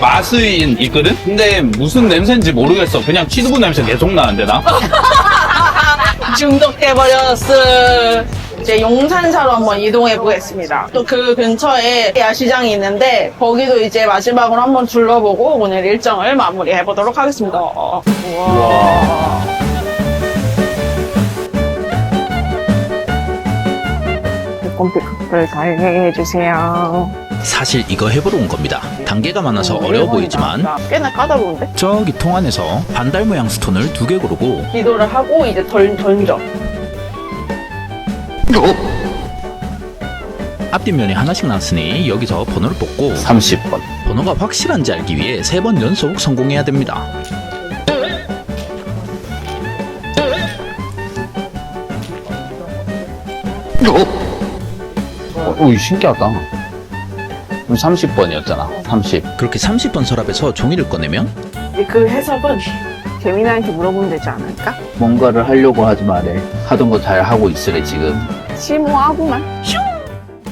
맛은 있거든? 근데 무슨 냄새인지 모르겠어. 그냥 치두부 냄새 계속 나는데 나? 중독돼버렸어. 이제 용산사로 한번 이동해 보겠습니다. 또 그 근처에 야시장이 있는데 거기도 이제 마지막으로 한번 둘러보고 오늘 일정을 마무리해 보도록 하겠습니다. 우와. 컴퓨터를 잘 해주세요. 사실 이거 해보러 온 겁니다. 단계가 많아서 어려워 보이지만 꽤나 까다로운데? 저기 통 안에서 반달 모양 스톤을 2개 고르고 기도를 하고 이제 던져. 앞뒷면이 하나씩 났으니 여기서 번호를 뽑고 30번. 번호가 확실한지 알기 위해 3번 연속 성공해야 됩니다. 오, 신기하다. 30번이었잖아. 30. 그렇게 30번 서랍에서 종이를 꺼내면 그 해석은 재민아한테 물어보면 되지 않을까? 뭔가를 하려고 하지 말래. 하던 거 잘 하고 있으래, 지금. 심오하구만.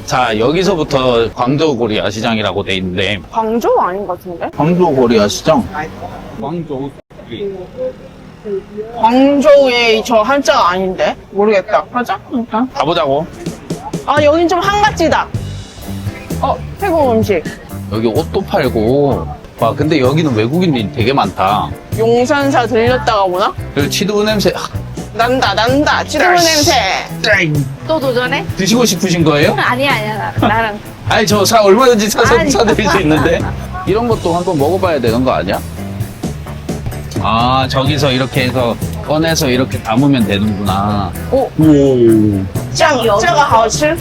자, 여기서부터 광저우 고리아 시장이라고 돼 있는데. 광저우 아닌 것 같은데? 광저우 고리아 시장? 광저우. 광저우의 저 한자가 아닌데? 모르겠다. 하자. 일단. 가보자고. 아, 여긴 좀 한가지다. 태국 음식. 여기 옷도 팔고. 와, 근데 여기는 외국인이 되게 많다. 용산사 들렸다가 오나? 그리고 치두부 냄새. 난다. 치두부 냄새. 또 도전해? 드시고 싶으신 거예요? 아니야. 나랑. 아니, 저 얼마든지 아니. 사드릴 수 있는데. 이런 것도 한번 먹어봐야 되는 거 아니야? 아, 저기서 이렇게 해서 꺼내서 이렇게 담으면 되는구나. 오. 这个好吃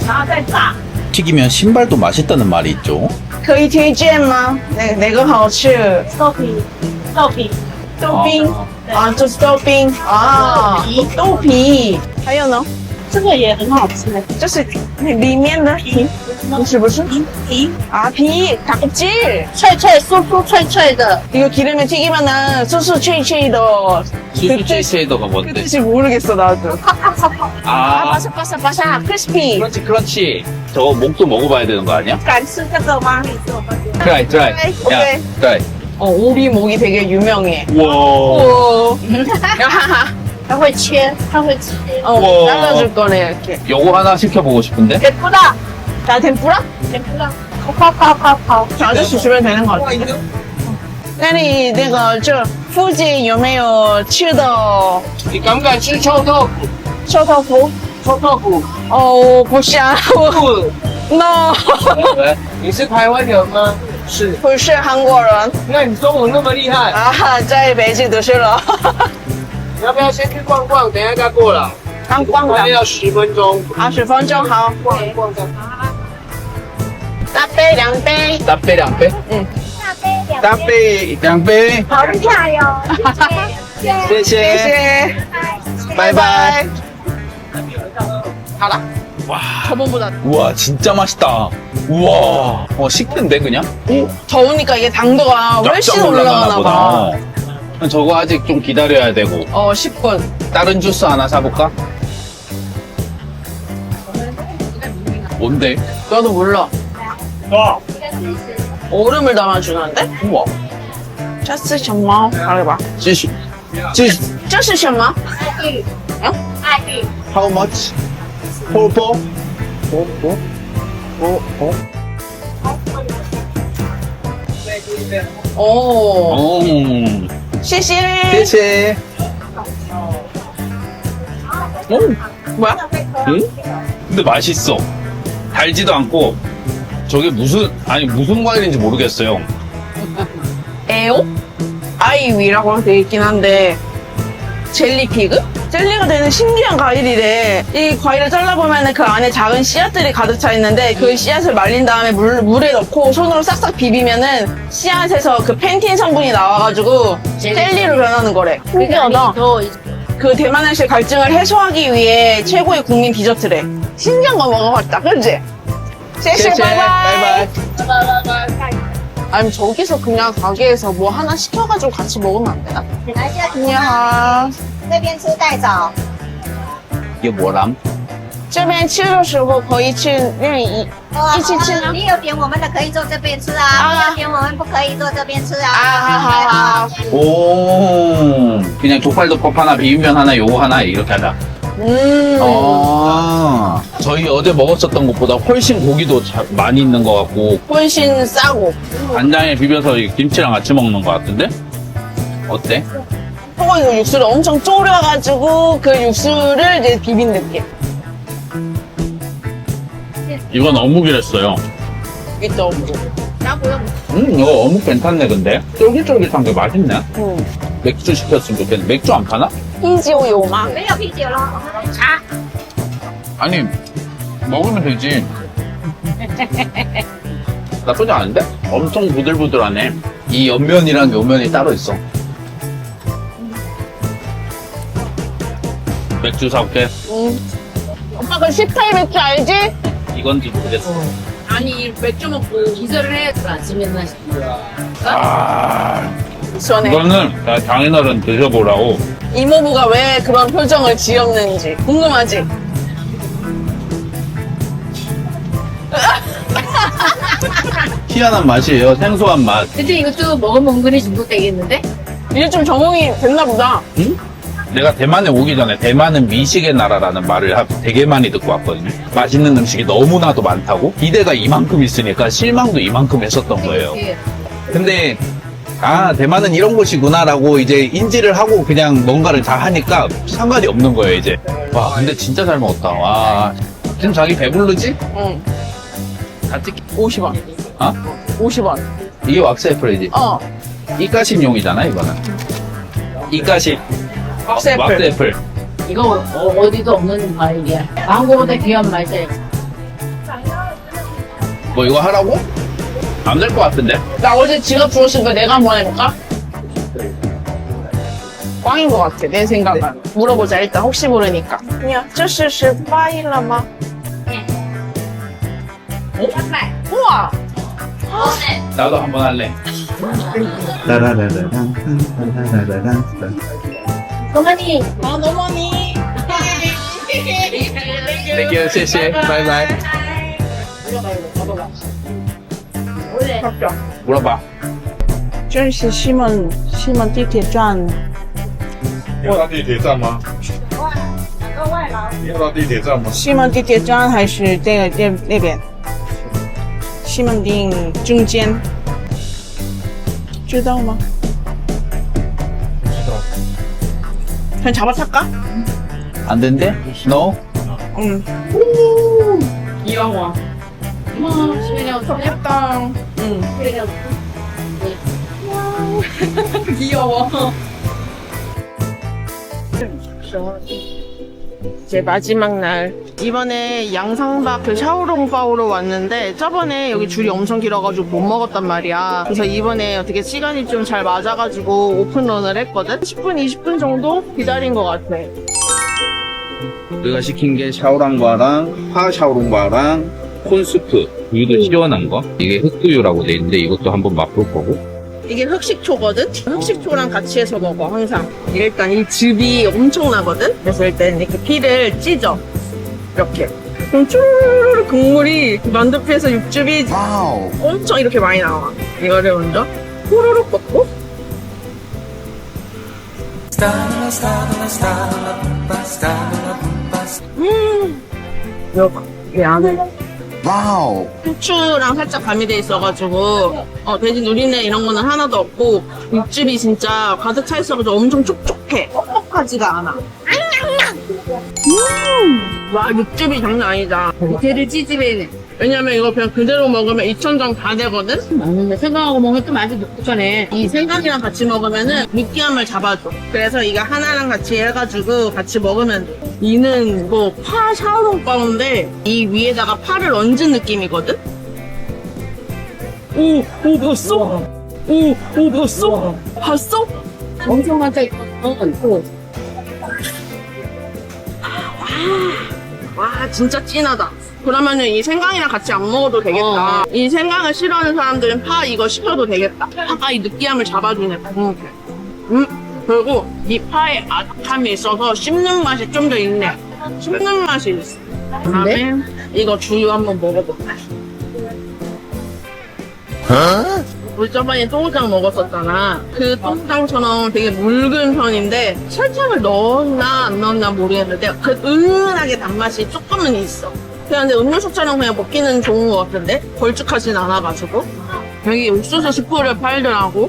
然后再炸 튀기면 신발도 맛있다는 말이 있죠. 可以推荐吗？哪个好吃？豆皮，豆冰啊，就是豆冰啊，豆皮。还有呢？这个也很好吃。这是里面的皮，不是皮啊皮닭껍질脆脆酥酥脆脆的。 이거 기름에 튀기면은 수수脆脆的수수체이더가 그 뭔데? 뜻이 모르겠어 나도. 아, 바삭바삭 크리스피. 크런치. 저거 목도 먹어봐야 되는 거 아니야? 敢吃这个吗？你做吧。 트라이. 오케이. 야, 트라이. 오리 목이 되게 유명해. 우와. 오. 它会切，它会切。 우와. 잘라줄 거네 이렇게. 요거 하나 시켜보고 싶은데? 给不到， 자 덴푸라? 给不到。跑。 저 아저씨 주면 되는 거 같은데? 那你那个这附近有没有吃的你敢不敢吃臭豆腐？臭豆腐？臭豆腐？哦，不想我 ，no，你是台湾人吗？是。不是韩国人那你中文那么厉害，啊，在北京读书了，你要不要先去逛逛？等一下再过来。刚逛的大概要10分钟。 ，20分钟好，逛一逛再。大杯2杯， 따빼, 량빼? 응. 따빼, 량빼. 好厉害哟！谢谢。 谢谢. 바이바이. 달아. 와. 저번보다 우와, 진짜 맛있다. 우와. 식든데, 그냥? 더우니까 이게 당도가 훨씬 쫙쫙 올라가나 봐. 보다. 저거 아직 좀 기다려야 되고. 10분. 다른 주스 하나 사볼까? 뭔데? 나도 몰라. 얼음을 담아주는데? 우와. 这是什么？말해봐. 这是这是什么？爱玉， How much? Four. 오, 오. 谢谢. 谢谢. 오. 뭐야? 응? 근데 맛있어. 달지도 않고 저게 무슨 과일인지 모르겠어요. 에오? 아이위라고 돼 있긴 한데 젤리 피그? 젤리가 되는 신기한 과일이래. 이 과일을 잘라보면 그 안에 작은 씨앗들이 가득 차 있는데 그 씨앗을 말린 다음에 물에 넣고 손으로 싹싹 비비면은 씨앗에서 그 펜틴 성분이 나와가지고 젤리로 변하는 거래. 신기하다. 그 대만의 갈증을 해소하기 위해 최고의 국민 디저트래. 신기한 거 먹어봤다, 그치? 쎄쎄, 바이바이. 아니면 저기서 그냥 가게에서 뭐 하나 시켜가지고 같이 먹으면 안 되나? 안녕. 这边吃带走。 이게 뭐람? 这边吃的时候可以去另一起吃吗？你有点我们的可以坐这边吃啊，不要点我们不可以坐这边吃啊。 아, 오, 그냥 족발덮밥 하나, 비빔면 하나, 요거 하나 이렇게 하자. 저희 어제 먹었었던 것보다 훨씬 고기도 많이 있는 것 같고 훨씬 싸고. 간장에 비벼서 이 김치랑 같이 먹는 것 같은데? 어때? 소고기 육수를 엄청 졸여가지고 그 육수를 이제 비빈 느낌. 이건 어묵이랬어요. 있죠. 이거 어묵 괜찮네 근데 쫄깃쫄깃한 게 맛있네. 맥주 시켰으면 좋겠는데 맥주 안 파나? 啤酒有吗？没有啤酒了。 아니 먹으면 되지. 나쁘지 않은데? 엄청 부들부들하네. 이 옆면이랑 요면이 따로 있어. 맥주 사올게. 오빠 그 10타입 맥주 알지? 이건지 모르겠어. 아니 맥주 먹고 기절을 해야 될 아침에 나 싶어. 시원해. 이거는 장인어른 드셔보라고. 이모부가 왜 그런 표정을 지었는지 궁금하지? 희한한 맛이에요. 생소한 맛. 근데 이것도 먹으면 은근히 중독되겠는데? 이제 좀 적응이 됐나 보다. 응? 내가 대만에 오기 전에 대만은 미식의 나라라는 말을 되게 많이 듣고 왔거든요. 맛있는 음식이 너무나도 많다고 기대가 이만큼 있으니까 실망도 이만큼 했었던 거예요. 근데 대만은 이런 곳이구나라고 이제 인지를 하고 그냥 뭔가를 다 하니까 상관이 없는 거예요 이제. 와 근데 진짜 잘 먹었다. 와 지금 자기 배부르지? 응. 다 찍기. 50원. 어? 50원. 이게 왁스 애플이지? 어. 이가심용이잖아 이거는. 이가심. 왁스 애플. 왁스 애플. 이거 어디도 없는 과일이야. 망고보다 귀한 맛이야. 뭐 이거 하라고? 안 될 것 같은데? 나 어제 지갑 주웠으니까 내가 한번 해볼까? 꽝인 것 같아, 내 생각은. 물어보자, 일단, 혹시 모르니까. 야, 这是18了吗? 우와! 나도 한번 할래. 어머니. 너머니. 땡큐, 谢谢, 바이바이. 물어봐. 这是西门地铁站。你要到地铁站吗？你要到地铁站吗？西门地铁站还是那边？西门町中间，知道吗？知道。 그냥 잡아탈까? 안 된대? No? 응. 귀여워. 예쁘다. 응. 귀여워. 제 마지막 날. 이번에 양상박 그 샤오롱바오로 왔는데 저번에 여기 줄이 엄청 길어가지고 못 먹었단 말이야. 그래서 이번에 어떻게 시간이 좀 잘 맞아가지고 오픈런을 했거든? 10분, 20분 정도 기다린 것 같아. 우리가 시킨 게 샤오랑바랑 파 샤오롱바랑 콘스프 우유도 시원한 거. 이게 흑우유라고 돼 있는데 이것도 한번 맛볼 거고. 이게 흑식초거든? 흑식초랑 같이 해서 먹어, 항상. 일단 이 즙이 엄청나거든? 그래서 일단 이렇게 피를 찢어. 이렇게. 그럼 쭈르르르 국물이 만두피에서 육즙이 엄청 이렇게 많이 나와. 이거를 먼저 후루룩 먹고. 여기 안에. 와우. 후추랑 살짝 가미돼 있어가지고 돼지 누린내 이런 거는 하나도 없고 육즙이 진짜 가득 차 있어가지고 엄청 촉촉해. 뻑뻑하지가 않아. 와, 육즙이 장난 아니다. 걔를 찌집해. 왜냐면 이거 그냥 그대로 먹으면 2,000점 다 되거든? 생강하고 먹으면 또 맛이 독특하네. 이 생강이랑 같이 먹으면은 느끼함을 잡아줘. 그래서 이거 하나랑 같이 해가지고 같이 먹으면 돼. 이는 뭐 파 샤오롱바오인데 이 위에다가 파를 얹은 느낌이거든? 오 봤어? 오 봤어? 봤어? 엄청 많다 있고. 와 진짜 진하다. 그러면은 이 생강이랑 같이 안 먹어도 되겠다. 이 생강을 싫어하는 사람들은 파 이거 시켜도 되겠다. 파가 이 느끼함을 잡아주네. 그리고 이 파에 아삭함이 있어서 씹는 맛이 좀 더 있네. 씹는 맛이 있어. 그다음에 이거 주유 한번 먹어볼게. 우리 저번에 또우장 먹었었잖아. 그 또우장처럼 되게 묽은 편인데 설탕을 넣었나 안 넣었나 모르겠는데 그 은은하게 단맛이 조금은 있어. 그냥 근데 음료수처럼 그냥 먹기는 좋은 것 같은데 걸쭉하진 않아가지고. 여기 옥수수 스프를 팔더라고.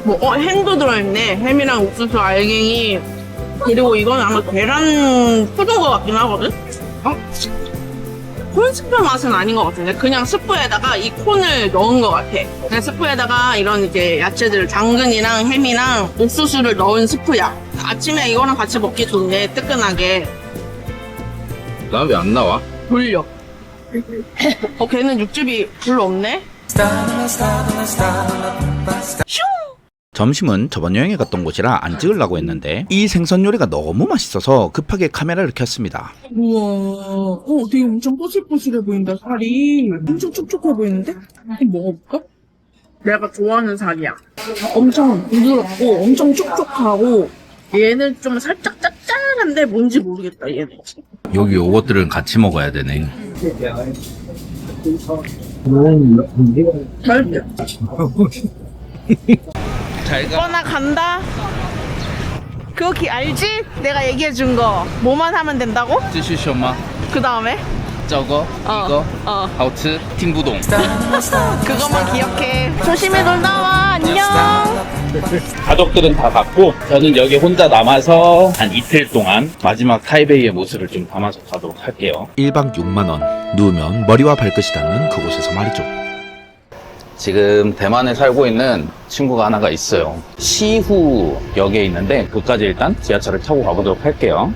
뭐 햄도 들어있네. 햄이랑 옥수수 알갱이. 그리고 이건 아마 계란 푸른 것 같긴 하거든. 콘스프 맛은 아닌 것 같은데 그냥 스프에다가 이 콘을 넣은 것 같아. 그냥 스프에다가 이런 이제 야채들 당근이랑 햄이랑 옥수수를 넣은 스프야. 아침에 이거랑 같이 먹기 좋네. 뜨끈하게. 나 왜 안 나와? 돌려. 걔는 육즙이 별로 없네. 점심은 저번 여행에 갔던 곳이라 안 찍으려고 했는데 이 생선 요리가 너무 맛있어서 급하게 카메라를 켰습니다. 우와, 되게 엄청 뽀슬뽀슬해 보인다, 살이. 엄청 촉촉해 보이는데? 한번 먹어볼까? 내가 좋아하는 살이야. 엄청 부드럽고, 엄청 촉촉하고, 얘는 좀 살짝 짭짤한데 뭔지 모르겠다, 얘는. 여기 요것들은 같이 먹어야 되네. 맛있지? 잘 가. 나 간다. 그거 알지? 내가 얘기해준 거. 뭐만 하면 된다고? 继续什么? 그 다음에? 저거, 이거, 好吃, 팅부동. 그것만 기억해. 조심히 놀다 와. 안녕. 가족들은 다 갔고 저는 여기 혼자 남아서 한 이틀 동안 마지막 타이베이의 모습을 좀 담아서 가도록 할게요. 1박 6만원, 누우면 머리와 발끝이 닿는 그곳에서 말이죠. 지금 대만에 살고 있는 친구가 하나가 있어요. 시후역에 있는데 그까지 일단 지하철을 타고 가보도록 할게요.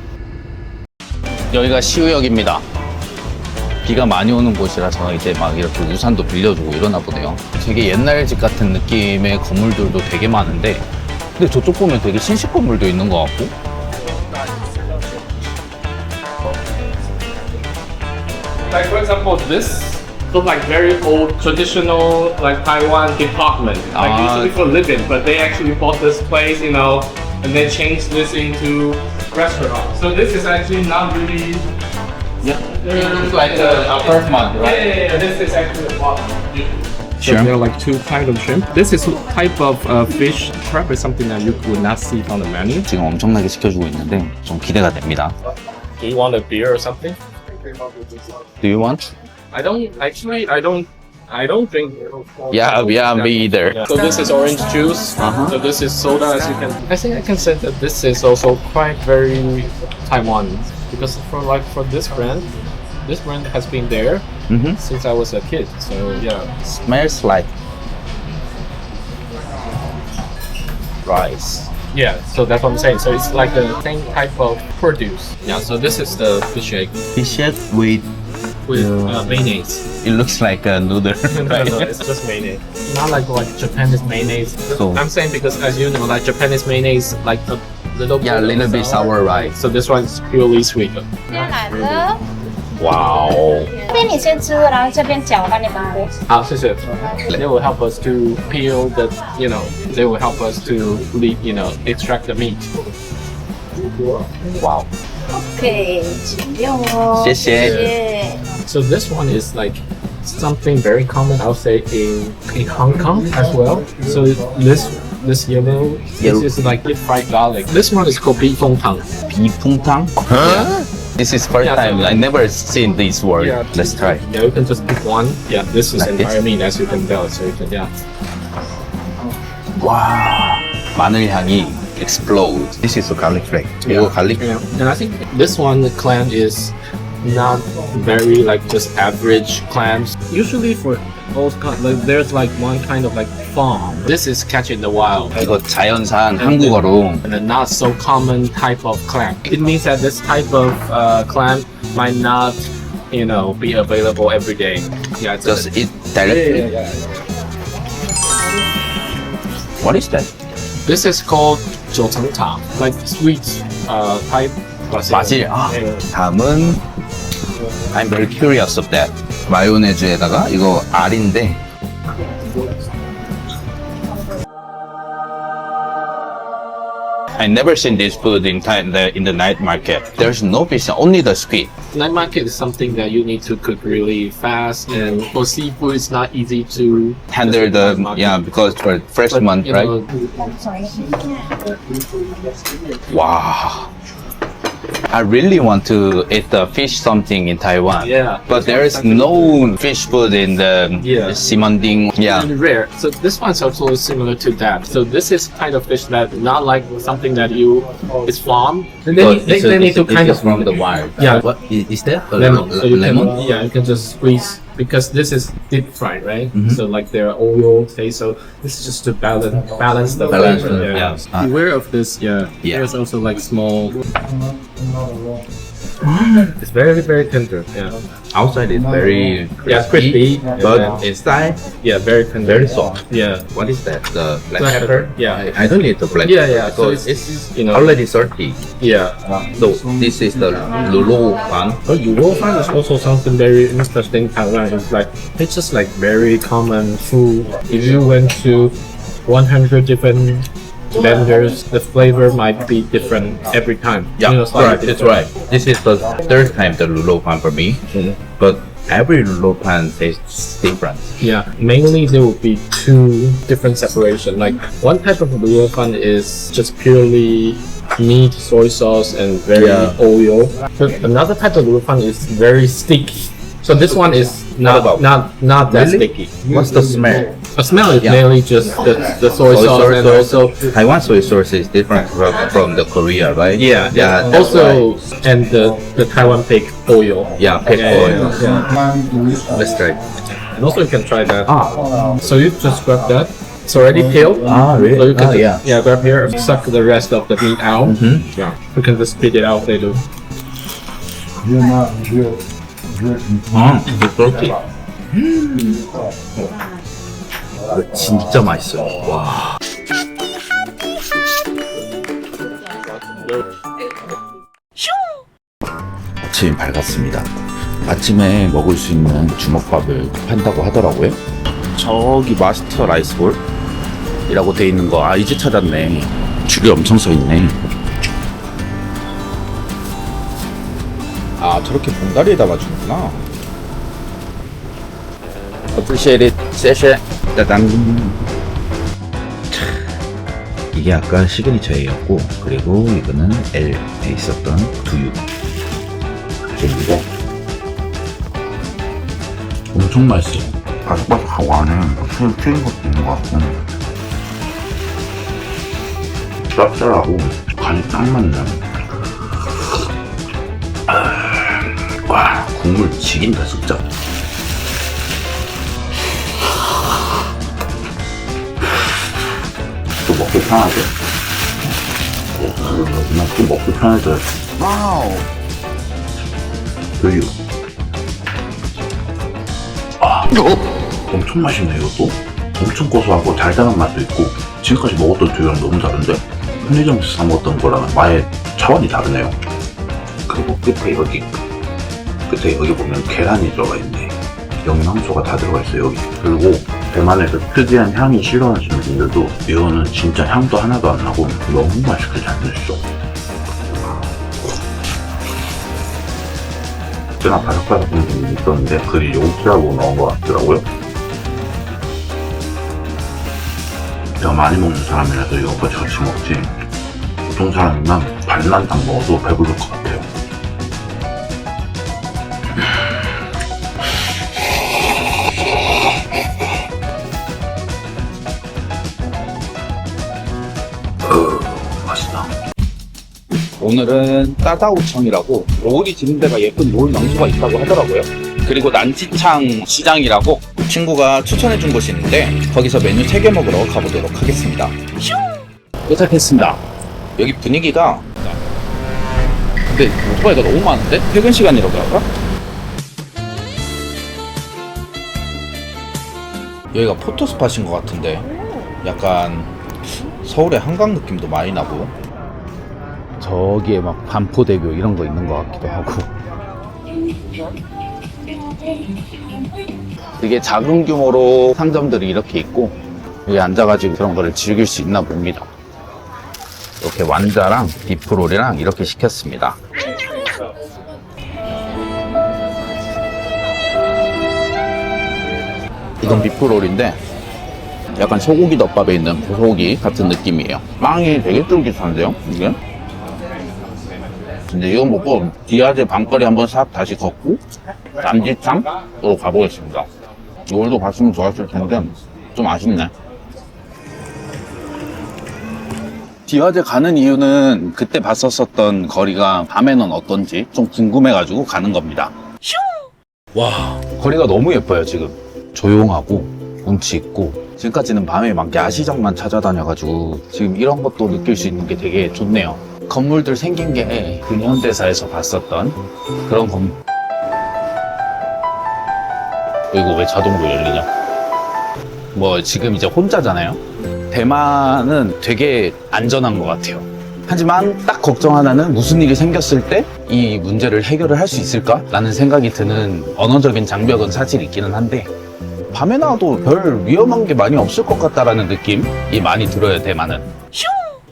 여기가 시후역입니다. 비가 많이 오는 곳이라서 이제 막 이렇게 우산도 빌려주고 이러나 보네요. 되게 옛날 집 같은 느낌의 건물들도 되게 많은데 근데 저쪽 보면 되게 신식 건물도 있는 것 같고. Like for example, this look like very old traditional like Taiwan department, like usually for living, but they actually bought this place, you know, and they changed this into restaurant. So this is actually not really. Yeah, it looks like an apartment, right? Yeah, this is actually a apartment. So Shrimp? there are like two kinds of shrimp. This is type of fish. Crab is something that you would not see on the menu. 지금 엄청나게 시켜주고 있는데 좀 기대가 됩니다. Do you want a beer or something? Do you want? I don't drink. Yeah, me either. Yeah. So this is orange juice. So this is soda, as you can. I think I can say that this is also quite very Taiwan because for this brand has been there since I was a kid. So yeah. Smells like rice. Yeah, so that's what I'm saying. So it's like the same type of produce. Yeah. So this is the fish egg Fish egg with mayonnaise. it looks like a noodle. No, it's just mayonnaise. Not like Japanese mayonnaise. So- I'm saying because as you know, like Japanese mayonnaise, like a little Yeah, a little bit sour, right? So this one's purely sweet. 奶的， Wow. 这边你先吃，然后这边搅，我帮你忙活。好，谢谢。They will help us to peel the, you know, they will help us to extract the meat. Wow. OK，请用哦。谢谢。谢谢。 So this one is like something very common, I'll say, in Hong Kong as well. So this yellow, this is like deep fried garlic. This one is called 비퐁탕. 비퐁탕? Huh? This is first Yeah, time. so- I never seen this word. Yeah. Let's try. Yeah, you can just pick one. Yeah, this is Like this? entire meat, as you can tell. So you can, yeah. 와, 마늘 향이 explode. This is a garlic flake. 이거 garlic. Yeah. And I think this one, the clan is not very like just average clams. Usually for those like there's like one kind of like farm. This is catch in the wild. 이거 자연산 한국어로 And a not so common type of clam. It means that this type of clam might not, you know, be available every day. Yeah, it's just eat directly. Yeah. What is that? This is called 九层塔, like sweet type basil. 바질. 아, 다음은 I'm very curious of that. 마요네즈에다가 이거 알인데 I never seen this food in the night market. There's no fish, only the squid. Night market is something that you need to cook really fast, and for seafood, it's not easy to Handle the because for fresh but, one, you right? know, Wow. I really want to eat the fish something in Taiwan. Yeah. But there is no fish food in the Simanding. Yeah. and rare. So this one's also similar to that. So this is kind of fish that not like something that is farmed. And they need to kind of from the wild. Yeah. What is that? lemon. So you lemon? can, you can just squeeze because this is deep fried, right? So like there are oil taste. So this is just to balance the Balance, flavor. yeah. Beware of this. Yeah. Yeah. There's also like small. It's very very tender. Yeah. Outside is very crispy. but inside very tender. very soft. Yeah. What is that? The black Black pepper? pepper, yeah. I don't need the black Yeah, pepper yeah. So because it's you know already salty. yeah. So this is the lulu pan. But Yuofan is also something very interesting in Taiwan. It's like it's just like very common food. If you went to 100 different vendors, the flavor might be different every time. Yeah, You know, slightly right. That's different. right. This is the third time the lulu pan for me, but every lulu pan tastes different. Yeah, mainly there will be two different separation. Like one type of Yuofan is just purely meat, soy sauce, and very oil. But another type of Yuofan is very sticky. So this one is not that Really? sticky. What's the smell? The smell is mainly just the soy sauce and also Taiwan soy sauce is different from the Korea, right? yeah. that's Also and the Taiwan pig oil. right. Yeah, pig oil. Yeah. Let's try. And also you can try that. So you just grab that. It's already peeled. Really? So you can yeah. grab here, suck the rest of the meat out. Yeah. You can just spit it out later. it's salty. 이거 진짜 맛있어요. 와. 아침이 밝았습니다. 아침에 먹을 수 있는 주먹밥을 판다고 하더라고요. 저기 마스터 라이스볼이라고 돼 있는 거, 아, 이제 찾았네. 줄이 엄청 서 있네. 아, 저렇게 봉다리에다가 주는구나. Appreciate it. 세쉐. 짜잔. 이게 아까 시그니처A였고, 그리고 이거는 L에 있었던 두유. 그리고 엄청 맛있어요. 바삭바삭하고 안에 새우 튀긴 것도 있는 것 같고, 짭짤하고 간이 딱 맞네. 와, 국물 지긴다 진짜. 또 먹기 편하죠? 그냥 또 먹기 편해져요. 와우. 두유. 아, 엄청 맛있네 이것도. 엄청 고소하고 달달한 맛도 있고, 지금까지 먹었던 두유랑 너무 다른데? 편의점에서 사 먹었던 거랑 아예 차원이 다르네요. 그리고 끝에 여기 보면 계란이 들어가 있네. 영양소가 다 들어가 있어요 여기. 그리고 대만에서 특이한 향이 싫어하시는 분들도 이거는 진짜 향도 하나도 안 나고 너무 맛있게 잘 됐어. 꽤나 바삭바삭한 부분이 있었는데 그게 요트라고 넣은 것 같더라고요. 제가 많이 먹는 사람이라서 이것까지 같이 먹지, 보통 사람이면 반만 딱 먹어도 배부를 것 같아요. 맛있다. 오늘은 따다오청이라고 롤이 지는 데가 예쁜 롤 명소가 있다고 하더라고요. 그리고 난지창 시장이라고 친구가 추천해준 곳이 있는데 거기서 메뉴 3개 먹으러 가보도록 하겠습니다. 도착했습니다. 여기 분위기가 근데 오토바이가 너무 많은데? 퇴근 시간이라고 할까? 여기가 포토스팟인 것 같은데 약간 서울의 한강 느낌도 많이 나고 저기에 막 반포대교 이런 거 있는 것 같기도 하고 되게 작은 규모로 상점들이 이렇게 있고 여기 앉아가지고 그런 거를 즐길 수 있나 봅니다. 이렇게 완자랑 비프롤이랑 이렇게 시켰습니다. 이건 비프롤인데 약간 소고기 덮밥에 있는 소고기 같은 느낌이에요. 빵이 되게 쫄깃한데요, 이게? 근데 이거 먹고 디아제 밤거리 한번 싹 다시 걷고 남지창으로 가보겠습니다. 이걸도 갔으면 좋았을 텐데 좀 아쉽네. 디아제 가는 이유는 그때 봤었던 거리가 밤에는 어떤지 좀 궁금해가지고 가는 겁니다. 와, 거리가 너무 예뻐요. 지금 조용하고 운치 있고 지금까지는 밤에 막 야시장만 찾아다녀가지고 지금 이런 것도 느낄 수 있는 게 되게 좋네요. 건물들 생긴 게 근현대사에서 봤었던 그런 건물. 이거 왜 자동으로 열리냐? 뭐 지금 이제 혼자잖아요. 대만은 되게 안전한 것 같아요. 하지만 딱 걱정 하나는 무슨 일이 생겼을 때 이 문제를 해결을 할 수 있을까라는 생각이 드는 언어적인 장벽은 사실 있기는 한데 밤에 나와도 별 위험한 게 많이 없을 것 같다라는 느낌이 많이 들어요. 대만은.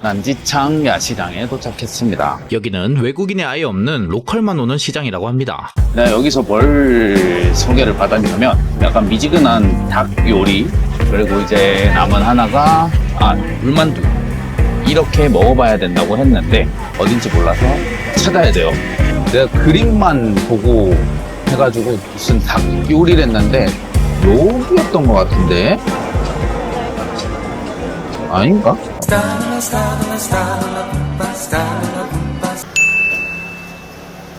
난지창 야시장에 도착했습니다. 여기는 외국인이 아예 없는 로컬만 오는 시장이라고 합니다. 네, 여기서 뭘 소개를 받았냐면 약간 미지근한 닭 요리 그리고 이제 남은 하나가 물만두 이렇게 먹어봐야 된다고 했는데 어딘지 몰라서 찾아야 돼요. 내가 그림만 보고 해가지고 무슨 닭 요리를 했는데 여기였던 것 같은데 아닌가?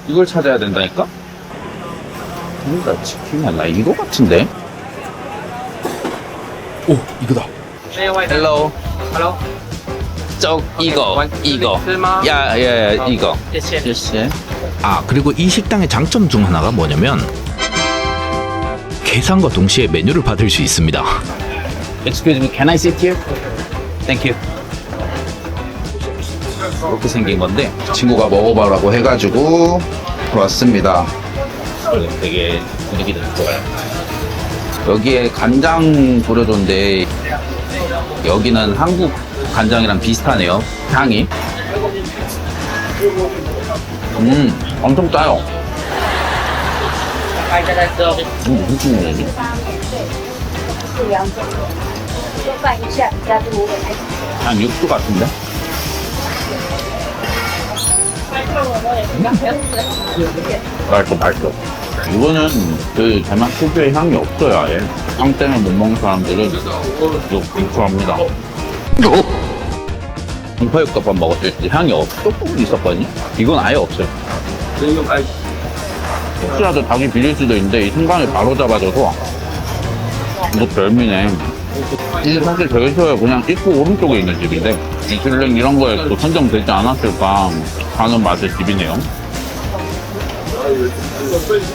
이걸 찾아야 된다니까? 뭔가 치킨이 아니라 이거 같은데? 오, 이거다. 헬로. Hello. 이거. 야, 이거. 谢谢. 아, 그리고 이 식당의 장점 중 하나가 뭐냐면 계산과 동시에 메뉴를 받을 수 있습니다. Excuse me, can I sit here? Thank you. 이렇게 생긴 건데 친구가 먹어보라고 해가지고 왔습니다. 되게 분위기도 좋아요. 여기에 간장 뿌려줬는데 여기는 한국 간장이랑 비슷하네요. 향이. 엄청 짜요. 무슨 중이지? 한 육수 같은데? 맛있어. 이거는 그 대만 특유의 향이 없어요, 아예. 향 때문에 못 먹는 사람들은 이거 비추합니다. 동파육덮밥 먹었을 때 향이 조금 있었거든요? 이건 아예 없어요. 혹시라도 닭이 비릴 수도 있는데 이 순간을 바로 잡아줘서 이거 별미네. 이게 사실 되게 쉬워요. 그냥 입구 오른쪽에 있는 집인데 미슐랭 이런 거에 또 선정되지 않았을까 하는 맛의 집이네요.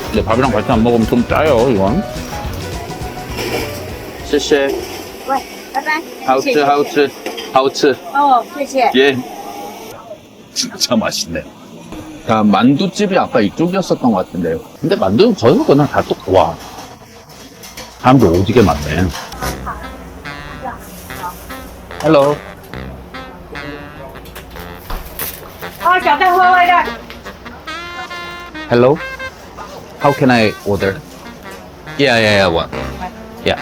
근데 밥이랑 같이 안 먹으면 좀 짜요, 이건. 谢谢. 喂，拜拜。好吃. 예. 진짜 맛있네. 자, 만두집이 아까 이쪽이었었던 것 같은데요. 근데 만두는 거의 그냥 다 와. 사람들 오지게 많네. Hello. 小蛋花外带。 Hello. How can I order? Yeah, one. Yeah.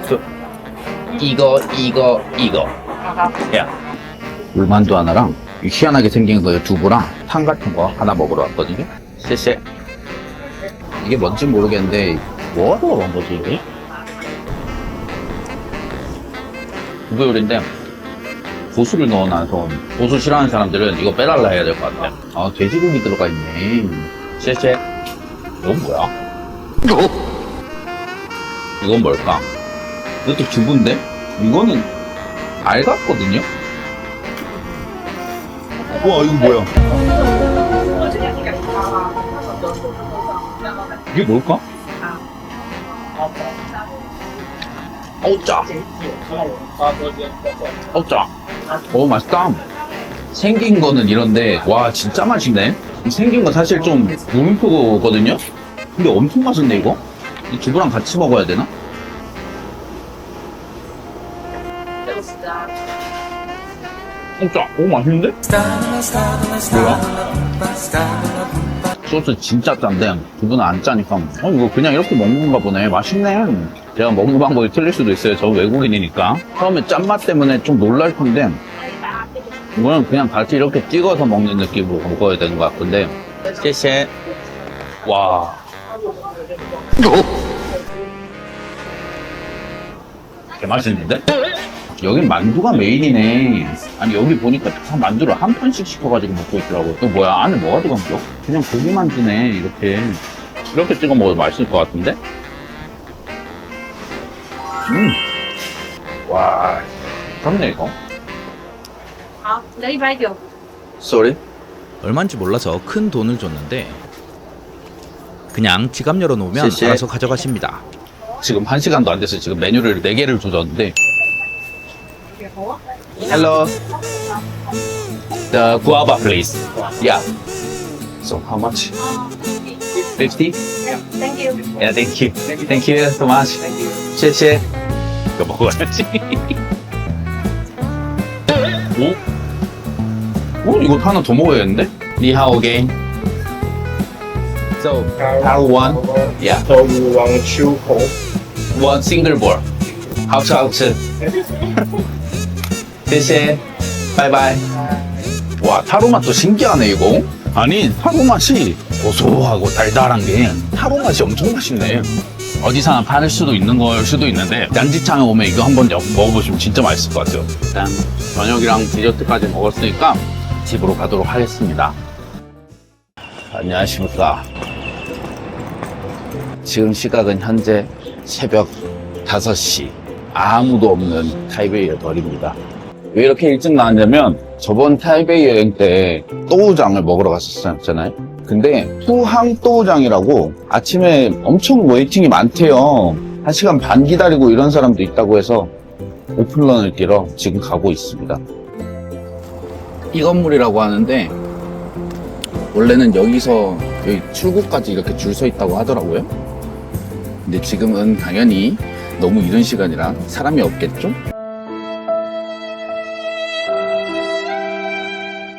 So, 이거. Yeah. 물만두 하나랑 희한하게 생긴 거 두부랑 탕 같은 거 하나 먹으러 왔거든요. 쎄쎄. 이게 뭔지 모르겠는데 뭐 하러 온 거지 이게? 두부 요리인데 고수를 넣어놔서 고수 싫어하는 사람들은 이거 빼달라 해야 될 것 같아. 아, 돼지고기 들어가 있네. 쎄쎄. 이건 뭐야? 이건 뭘까? 이것도 두부인데? 이거는 알 같거든요? 우와, 이건 뭐야? 이게 뭘까? 어우, 짜. 어우, 짜. 오, 맛있다. 생긴 거는 이런데, 와, 진짜 맛있네. 생긴 거 사실 좀 물음표거든요? 근데 엄청 맛있네, 이거? 이 두부랑 같이 먹어야 되나? 진짜, 오, 맛있는데? 뭐야? 소스 진짜 짠데, 두부는 안 짜니까, 이거 그냥 이렇게 먹는 건가 보네. 맛있네. 제가 먹는 방법이 틀릴 수도 있어요. 저 외국인이니까. 처음에 짠맛 때문에 좀 놀랄 텐데, 이거는 그냥 같이 이렇게 찍어서 먹는 느낌으로 먹어야 되는 것 같은데. 쎄쎄. 와. 개 맛있는데? 여긴 만두가 메인이네. 아니, 여기 보니까 다 만두를 한 판씩 시켜가지고 먹고 있더라고요. 이거 뭐야? 안에 뭐가 들어간 거? 그냥 고기 만두네, 이렇게. 이렇게 찍어 먹어도 맛있을 것 같은데? 와, 좋네, 이거. Sorry? 얼마인지 몰라서 큰 돈을 줬는데 그냥 지갑 열어놓으면 알아서 가져가십니다. 지금 1시간도 안 돼서 지금 메뉴를 4개를 조졌는데. Hello. The guava please. Yeah. So how much? 50? Thank you. Yeah, thank you. Thank you so much. 谢谢. 이거 먹어야지. 오? 이거 하나 더 먹어야겠는데? 니하오 again. So, how one? Yeah. So you want two cold? One single bowl. 好吃好吃. 谢谢. 바이바이. 와, 타로 맛도 신기하네, 이거. 아니, 타로 맛이 고소하고 달달한 게 타로 맛이 엄청 맛있네. 어디서나 파는 수도 있는 걸 수도 있는데 양지창에 오면 이거 한번 먹어보시면 진짜 맛있을 것 같아요. 일단 저녁이랑 디저트까지 먹었으니까 집으로 가도록 하겠습니다. 안녕하십니까. 지금 시각은 현재 새벽 5시. 아무도 없는 타이베이의 거리입니다. 왜 이렇게 일찍 나왔냐면 저번 타이베이 여행 때 또우장을 먹으러 갔었잖아요. 근데 푸항 또우장이라고 아침에 엄청 웨이팅이 많대요. 1시간 반 기다리고 이런 사람도 있다고 해서 오픈런을 뛰러 지금 가고 있습니다. 이 건물이라고 하는데 원래는 여기서 여기 출구까지 이렇게 줄 서 있다고 하더라고요. 근데 지금은 당연히 너무 이른 시간이라 사람이 없겠죠?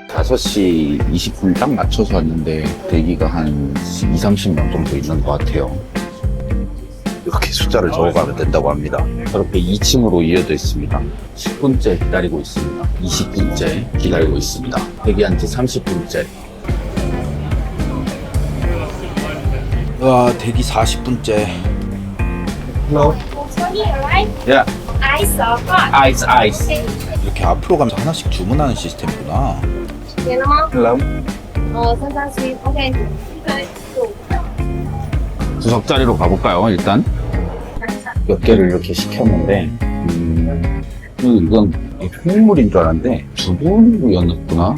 5시 20분 딱 맞춰서 왔는데 대기가 한 20-30명 정도 있는 것 같아요. 이렇게 숫자를 적어가면 된다고 합니다. 저렇게 2층으로 이어져 있습니다. 10분째 기다리고 있습니다. 20분째 기다리고 있습니다. 대기한 지 30분째. 와, 대기 40분째. Hello. Yeah. Ice or hot? 아이스, 아이스. 이렇게 앞으로 가면서 하나씩 주문하는 시스템이구나. Hello. 333. OK. 구석자리로 가볼까요, 일단? 몇 개를 이렇게 시켰는데, 이건 콩물인 줄 알았는데, 두부였구나.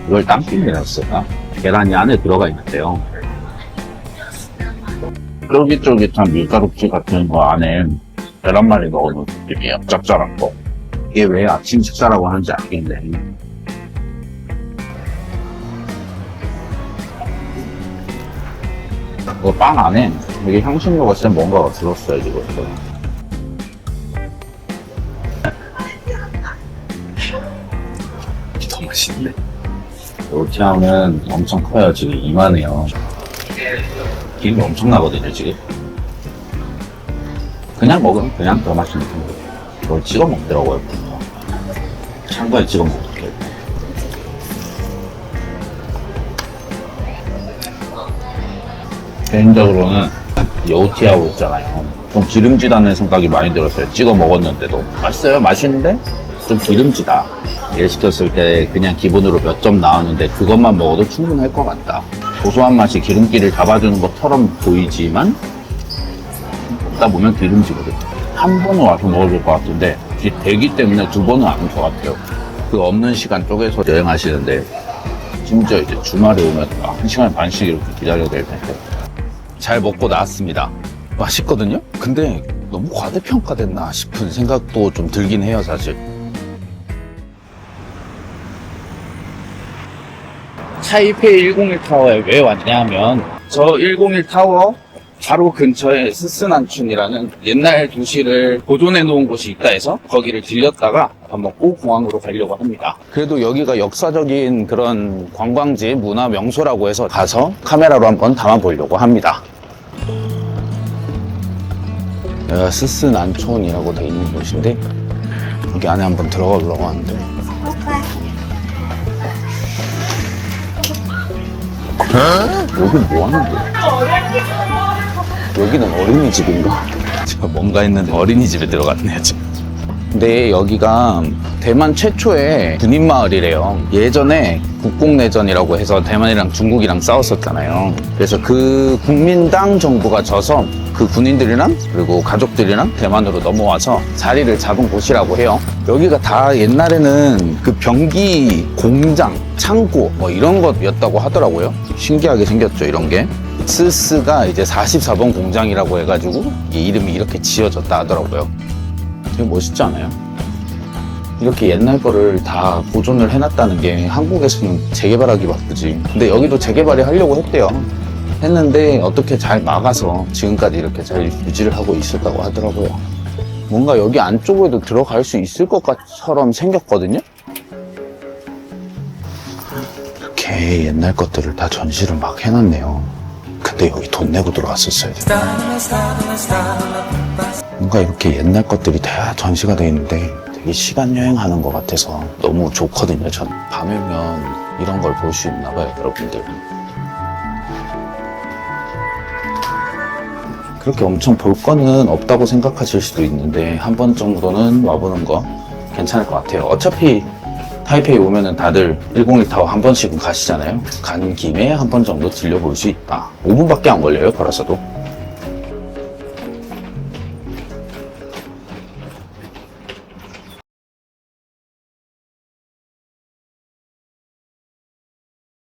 이걸 땅콩이라 했을까? 계란이 안에 들어가 있는데요. 쫄깃쫄깃한 밀가루찜 같은 거 안에 계란말이 넣어놓은 느낌이에요. 짭짤한 거. 이게 왜 아침 식사라고 하는지 알겠네. 이거 빵 안에 이게 향신료가 진짜 뭔가가 들었어요, 지금. 이게 더 맛있네. 요티향은 엄청 커요. 지금 이만해요. 기름이 엄청 나거든요, 지금. 그냥 먹으면 그냥 더 맛있는 편이에요. 이걸 찍어 먹더라고요. 창고에 찍어 먹을게요. 개인적으로는 요티하고 있잖아요. 좀 기름지다는 생각이 많이 들었어요. 찍어 먹었는데도. 맛있어요. 맛있는데 좀 기름지다. 얘 시켰을 때 그냥 기본으로 몇 점 나왔는데 그것만 먹어도 충분할 것 같다. 고소한 맛이 기름기를 잡아주는 것처럼 보이지만 먹다 보면 기름지거든. 한 번은 와서 먹어줄 것 같은데 이 대기 때문에 두 번은 안 올 것 같아요. 그 없는 시간 쪼개서 여행하시는데 심지어 이제 주말에 오면 1시간 반씩 이렇게 기다려야 될 텐데. 잘 먹고 나왔습니다. 맛있거든요? 근데 너무 과대평가됐나 싶은 생각도 좀 들긴 해요, 사실. 타이페이 101 타워에 왜 왔냐 하면 저 101 타워 바로 근처에 스스난춘이라는 옛날 도시를 보존해 놓은 곳이 있다 해서 거기를 들렸다가 밥 먹고 공항으로 가려고 합니다. 그래도 여기가 역사적인 그런 관광지, 문화 명소라고 해서 가서 카메라로 한번 담아보려고 합니다. 여기가 스스난촌이라고 돼 있는 곳인데 여기 안에 한번 들어가 보려고 하는데 여기 뭐 하는 거야? 여기는 어린이집인가? 제가 뭔가 했는데 어린이집에 들어갔네요, 지금. 근데 여기가 대만 최초의 군인마을이래요. 예전에 국공내전이라고 해서 대만이랑 중국이랑 싸웠었잖아요. 그래서 그 국민당 정부가 져서 그 군인들이랑 그리고 가족들이랑 대만으로 넘어와서 자리를 잡은 곳이라고 해요. 여기가 다 옛날에는 그 병기 공장, 창고 뭐 이런 것이었다고 하더라고요. 신기하게 생겼죠, 이런 게. 스스가 이제 44번 공장이라고 해가지고 이 이름이 이렇게 지어졌다 하더라고요. 되게 멋있지 않아요? 이렇게 옛날 거를 다 보존을 해놨다는 게 한국에서는 재개발하기 바쁘지. 근데 여기도 재개발이 하려고 했대요. 했는데 어떻게 잘 막아서 지금까지 이렇게 잘 유지를 하고 있었다고 하더라고요. 뭔가 여기 안쪽으로도 들어갈 수 있을 것처럼 생겼거든요? 이렇게 옛날 것들을 다 전시를 막 해놨네요. 근데 여기 돈 내고 들어왔었어야 돼. 뭔가 이렇게 옛날 것들이 다 전시가 돼 있는데 되게 시간 여행하는 것 같아서 너무 좋거든요. 전 밤에 오면 이런 걸 볼 수 있나 봐요, 여러분들. 그렇게 엄청 볼 거는 없다고 생각하실 수도 있는데 한 번 정도는 와보는 거 괜찮을 것 같아요. 어차피 타이페이 오면은 다들 101 타워 한 번씩은 가시잖아요. 간 김에 한 번 정도 들려볼 수 있다. 5분밖에 안 걸려요, 걸어서도.